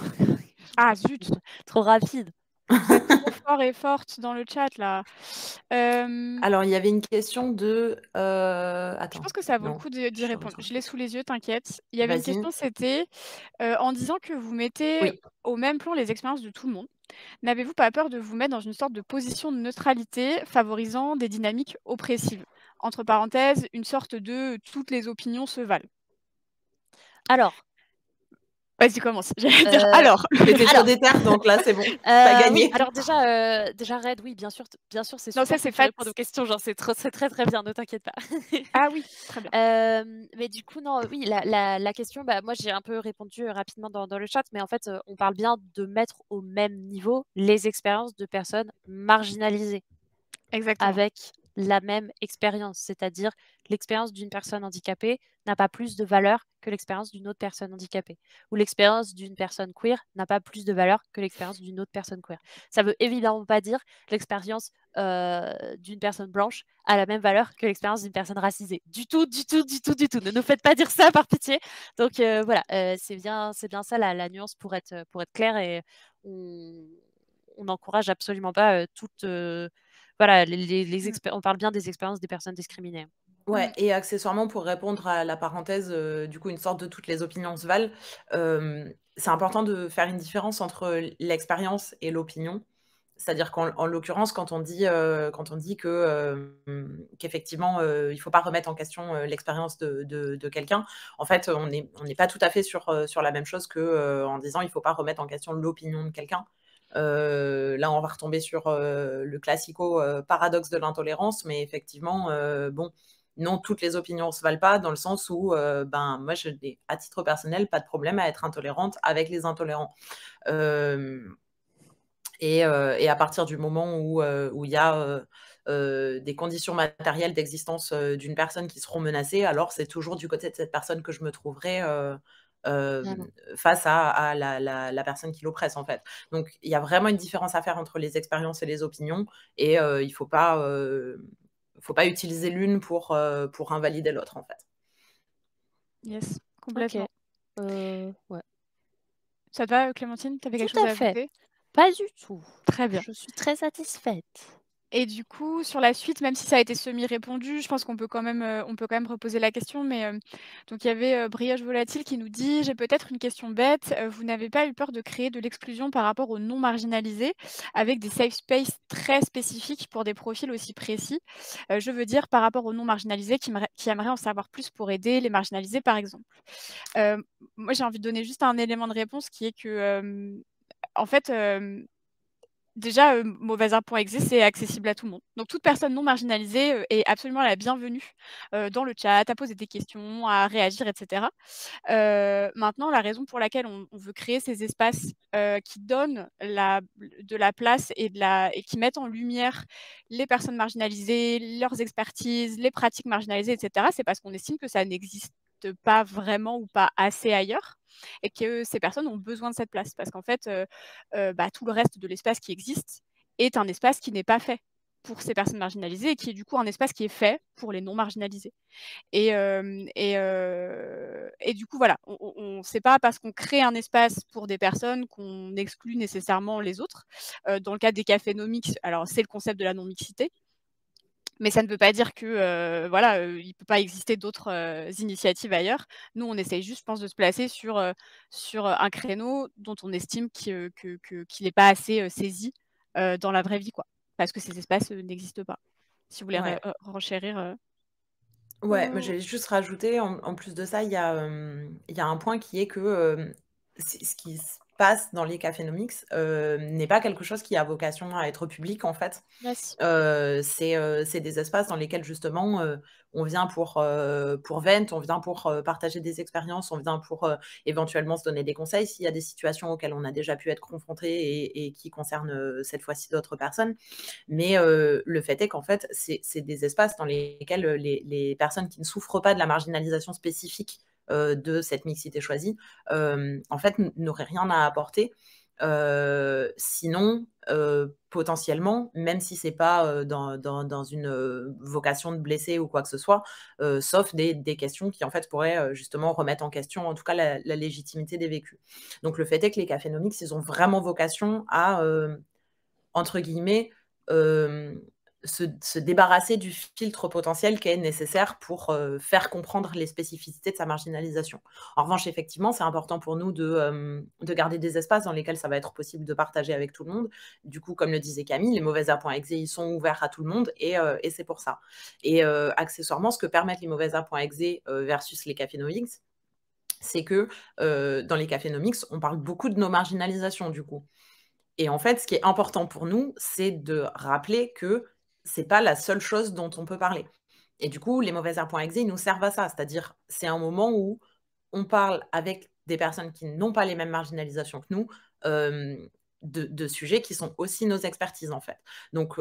ah zut! Trop rapide. Vous êtes trop fort et forte dans le chat là. Alors, il y avait une question de... Je Attends, pense que ça vaut le non, coup d'y je répondre. retrouve Je l'ai plus. sous les yeux, t'inquiète. Il y avait une Vas-y. question, c'était, en disant que vous mettez Oui. au même plan les expériences de tout le monde, n'avez-vous pas peur de vous mettre dans une sorte de position de neutralité favorisant des dynamiques oppressives? Entre parenthèses, une sorte de toutes les opinions se valent. Alors, Vas-y, commence. J'allais dire Euh, alors. T'étais trop alors. déter, donc là, c'est bon. T'as gagné. Oui, alors déjà Red, oui, bien sûr, c'est Non, super ça que c'est tu Fat. répondes aux questions, genre c'est très très bien, ne t'inquiète pas. Ah oui, très bien. Mais du coup, non, oui, la question, moi j'ai un peu répondu rapidement dans le chat, mais en fait, on parle bien de mettre au même niveau les expériences de personnes marginalisées Exactement. avec la même expérience, c'est-à-dire l'expérience d'une personne handicapée n'a pas plus de valeur que l'expérience d'une autre personne handicapée, ou l'expérience d'une personne queer n'a pas plus de valeur que l'expérience d'une autre personne queer. Ça veut évidemment pas dire que l'expérience d'une personne blanche a la même valeur que l'expérience d'une personne racisée. Du tout. Ne nous faites pas dire ça par pitié. Donc voilà, c'est bien ça la nuance pour être claire, et on n'encourage absolument pas toute voilà, on parle bien des expériences des personnes discriminées. Ouais, et accessoirement, pour répondre à la parenthèse, du coup, une sorte de toutes les opinions se valent, c'est important de faire une différence entre l'expérience et l'opinion. C'est-à-dire qu'en l'occurrence, quand on dit qu'effectivement, il ne faut pas remettre en question l'expérience de quelqu'un, en fait, on n'est pas tout à fait sur la même chose qu'en disant il ne faut pas remettre en question l'opinion de quelqu'un. Là, on va retomber sur le classico paradoxe de l'intolérance, mais effectivement, bon, non, toutes les opinions ne se valent pas, dans le sens où, moi, je n'ai, à titre personnel, pas de problème à être intolérante avec les intolérants. Et à partir du moment où il y a des conditions matérielles d'existence d'une personne qui seront menacées, alors c'est toujours du côté de cette personne que je me trouverai Vraiment. face à la personne qui l'oppresse, en fait. Donc, il y a vraiment une différence à faire entre les expériences et les opinions, et il ne faut pas utiliser l'une pour invalider l'autre, en fait. Yes, Ok. complètement. Ouais. Ça te va, Clémentine? Tu avais quelque Tout chose à à fait. ajouter? Pas du tout. Très bien. Je suis très satisfaite. Et du coup, sur la suite, même si ça a été semi-répondu, je pense qu'on peut quand même, reposer la question. Mais, donc il y avait, Brioche Volatile qui nous dit: «J'ai peut-être une question bête, vous n'avez pas eu peur de créer de l'exclusion par rapport aux non marginalisés, avec des safe space très spécifiques pour des profils aussi précis? Je veux dire par rapport aux non marginalisés qui aimeraient en savoir plus pour aider les marginalisés, par exemple». Moi, j'ai envie de donner juste un élément de réponse qui est que, en fait, déjà, mauvaiseart.exe, c'est accessible à tout le monde. Donc toute personne non marginalisée, est absolument la bienvenue, dans le chat, à poser des questions, à réagir et cetera. Maintenant, la raison pour laquelle on veut créer ces espaces, qui donnent de la place et qui mettent en lumière les personnes marginalisées, leurs expertises, les pratiques marginalisées et cetera, c'est parce qu'on estime que ça n'existe pas vraiment ou pas assez ailleurs et que ces personnes ont besoin de cette place. Parce qu'en fait, tout le reste de l'espace qui existe est un espace qui n'est pas fait pour ces personnes marginalisées et qui est du coup un espace qui est fait pour les non marginalisés. Et du coup, voilà, c'est pas parce qu'on crée un espace pour des personnes qu'on exclut nécessairement les autres. Dans le cas des cafés no mix, alors c'est le concept de la non-mixité, mais ça ne veut pas dire que, il peut pas exister d'autres, initiatives ailleurs. Nous, on essaye juste, je pense, de se placer sur un créneau dont on estime qu'il n'est pas assez, saisi, dans la vraie vie, quoi. Parce que ces espaces, n'existent pas. Si vous voulez Ouais. renchérir. Ouais, mais j'allais juste rajouter, en plus de ça, il y a un point qui est que ce qui se passe dans les cafénomics n'est pas quelque chose qui a vocation à être public, en fait. Merci. C'est des espaces dans lesquels justement, on vient pour vent, on vient pour partager des expériences, on vient pour éventuellement se donner des conseils s'il y a des situations auxquelles on a déjà pu être confronté et qui concernent cette fois-ci d'autres personnes. Mais le fait est qu'en fait, c'est des espaces dans lesquels les personnes qui ne souffrent pas de la marginalisation spécifique de cette mixité choisie, en fait, n'auraient rien à apporter. Sinon, potentiellement, même si c'est pas dans une vocation de blesser ou quoi que ce soit, sauf des questions qui en fait pourraient justement remettre en question, en tout cas, la légitimité des vécus. Donc le fait est que les cafénomics, ils ont vraiment vocation à entre guillemets, se débarrasser du filtre potentiel qui est nécessaire pour faire comprendre les spécificités de sa marginalisation. En revanche, effectivement, c'est important pour nous de garder des espaces dans lesquels ça va être possible de partager avec tout le monde. Du coup, comme le disait Camille, les mauvaisearts.exe, ils sont ouverts à tout le monde et c'est pour ça. Et accessoirement, ce que permettent les mauvaisearts.exe versus les cafénomics, c'est que dans les cafénomics, on parle beaucoup de nos marginalisations du coup. Et en fait, ce qui est important pour nous, c'est de rappeler que c'est pas la seule chose dont on peut parler. Et du coup, les mauvaisearts.exe, ils nous servent à ça. C'est-à-dire, c'est un moment où on parle avec des personnes qui n'ont pas les mêmes marginalisations que nous, de sujets qui sont aussi nos expertises, en fait. Donc,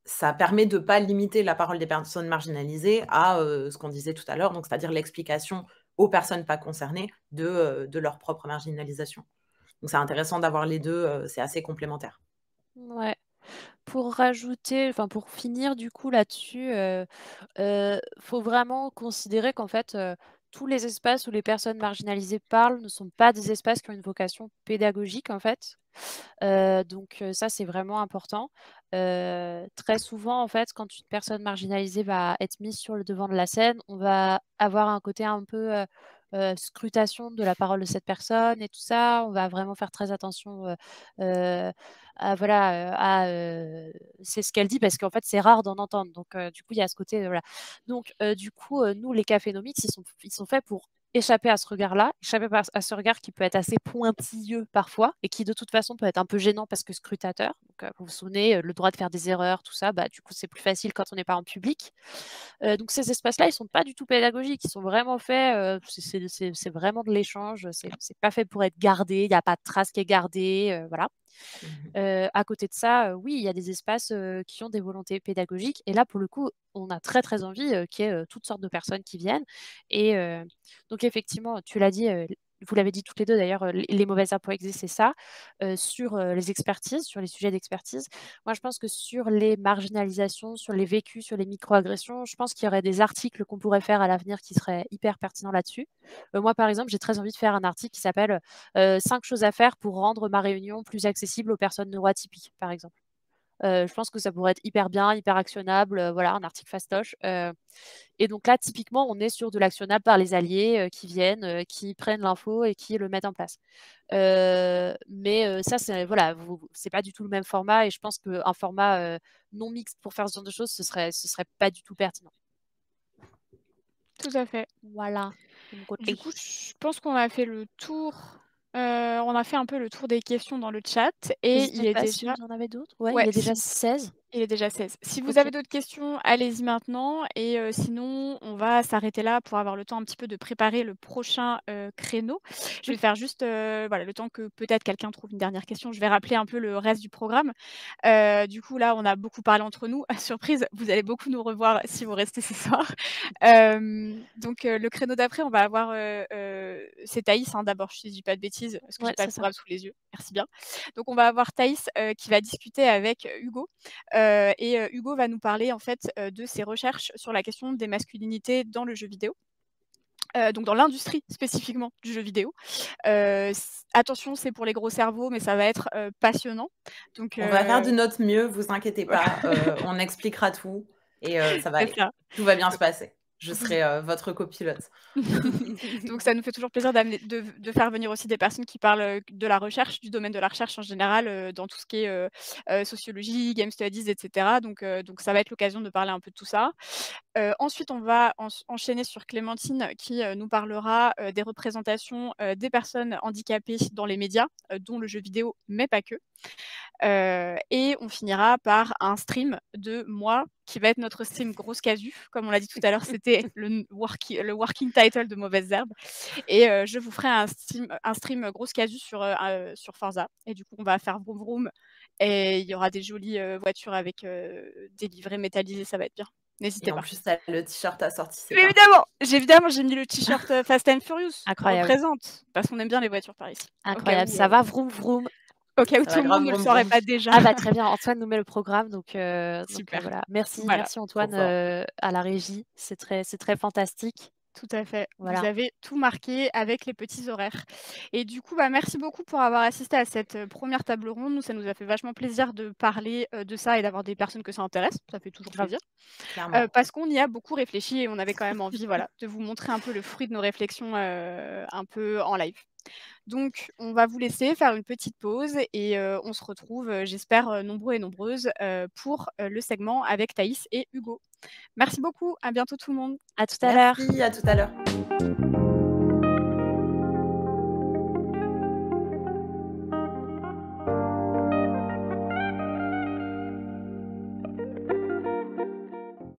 ça permet de ne pas limiter la parole des personnes marginalisées à ce qu'on disait tout à l'heure, donc c'est-à-dire l'explication aux personnes pas concernées de leur propre marginalisation. Donc c'est intéressant d'avoir les deux, c'est assez complémentaire. Ouais. Pour rajouter, enfin pour finir du coup là-dessus, faut vraiment considérer qu'en fait, tous les espaces où les personnes marginalisées parlent ne sont pas des espaces qui ont une vocation pédagogique en fait. Donc ça, c'est vraiment important. Très souvent, en fait, quand une personne marginalisée va être mise sur le devant de la scène, on va avoir un côté un peu, scrutation de la parole de cette personne et tout ça. On va vraiment faire très attention à voilà, c'est ce qu'elle dit parce qu'en fait, c'est rare d'en entendre. Donc du coup, il y a ce côté, voilà. Donc du coup, nous, les cafénomics, ils sont faits pour échapper à ce regard-là, échapper à ce regard qui peut être assez pointilleux parfois et qui de toute façon peut être un peu gênant parce que scrutateur. Donc vous vous souvenez, le droit de faire des erreurs, tout ça, bah, du coup c'est plus facile quand on n'est pas en public. Donc ces espaces-là, ils sont pas du tout pédagogiques, ils sont vraiment faits, c'est vraiment de l'échange, c'est pas fait pour être gardé, il n'y a pas de trace qui est gardée, voilà. À côté de ça, oui, il y a des espaces qui ont des volontés pédagogiques. Et là, pour le coup, on a très, très envie qu'il y ait toutes sortes de personnes qui viennent. Et donc, effectivement, tu l'as dit, vous l'avez dit toutes les deux d'ailleurs, les mauvaises herbes pour exister, c'est ça. Sur les expertises, sur les sujets d'expertise, moi, je pense que sur les marginalisations, sur les vécus, sur les micro-agressions, je pense qu'il y aurait des articles qu'on pourrait faire à l'avenir qui seraient hyper pertinents là-dessus. Moi, par exemple, j'ai très envie de faire un article qui s'appelle 5 choses à faire pour rendre ma réunion plus accessible aux personnes neuroatypiques, par exemple. Je pense que ça pourrait être hyper bien, hyper actionnable, voilà, un article fastoche. Et donc là, typiquement, on est sur de l'actionnable par les alliés qui viennent, qui prennent l'info et qui le mettent en place. Mais ça, c'est voilà, c'est pas du tout le même format et je pense qu'un format non mixte pour faire ce genre de choses, ce serait pas du tout pertinent. Tout à fait. Voilà, de mon côté. Du coup, je pense qu'on a fait le tour, on a fait un peu le tour des questions dans le chat et N'hésitez il est pas si déjà vous en avez d'autres. Ouais, il ouais, est déjà si 16. il est déjà 16. Si vous OK. avez d'autres questions, allez-y maintenant et sinon on va s'arrêter là pour avoir le temps un petit peu de préparer le prochain, créneau. Je vais faire juste, voilà, le temps que peut-être quelqu'un trouve une dernière question, je vais rappeler un peu le reste du programme. Du coup, là, on a beaucoup parlé entre nous. Surprise, vous allez beaucoup nous revoir si vous restez ce soir. Donc le créneau d'après, on va avoir, c'est Thaïs, hein, d'abord, si je dis pas de bêtises, parce que Ouais, j'ai pas le c'est ça. programme sous les yeux. Merci bien. Donc on va avoir Thaïs, qui va discuter avec Hugo. Hugo va nous parler en fait, de ses recherches sur la question des masculinités dans le jeu vidéo. Donc dans l'industrie spécifiquement du jeu vidéo. Attention, c'est pour les gros cerveaux, mais ça va être, passionnant. Donc On va faire de notre mieux, vous inquiétez pas, on expliquera tout et ça va c'est aller. ça. Tout va bien se passer. Je Oui. serai, votre copilote. Donc ça nous fait toujours plaisir de faire venir aussi des personnes qui parlent, de la recherche, du domaine de la recherche en général, dans tout ce qui est, sociologie, game studies et cetera. Donc ça va être l'occasion de parler un peu de tout ça. Ensuite, on va enchaîner sur Clémentine qui, nous parlera, des représentations, des personnes handicapées dans les médias, dont le jeu vidéo, mais pas que. Et on finira par un stream de moi, qui va être notre stream grosse casu. Comme on l'a dit tout à l'heure, c'était le working title de Mauvaises Herbes. Et je vous ferai un stream grosse casu sur Forza. Et du coup, on va faire vroom vroom et il y aura des jolies voitures avec des livrets métallisés, ça va être bien. N'hésitez Et en pas. plus, tu as le t-shirt assorti, c'est Mais parfait. évidemment, j'ai mis le t-shirt Fast and Furious. Incroyable. Représente, parce qu'on aime bien les voitures par ici. Incroyable, ça va vroom vroom. Au cas où Ça tout va le grave monde ne le vroom saurait vroom. pas déjà. Ah bah très bien, Antoine nous met le programme, donc Super. voilà. Merci, Voilà. merci Antoine Trop fort. à la régie, c'est très fantastique. Tout à fait. Voilà. Vous avez tout marqué avec les petits horaires. Et du coup, merci beaucoup pour avoir assisté à cette première table ronde. Nous, ça nous a fait vachement plaisir de parler de ça et d'avoir des personnes que ça intéresse. Ça fait toujours Grave. plaisir. Clairement. Parce qu'on y a beaucoup réfléchi et on avait quand même envie voilà, de vous montrer un peu le fruit de nos réflexions un peu en live. Donc, on va vous laisser faire une petite pause et on se retrouve, j'espère, nombreux et nombreuses pour le segment avec Thaïs et Hugo. Merci beaucoup, à bientôt tout le monde. À tout à l'heure. Merci, à tout à l'heure.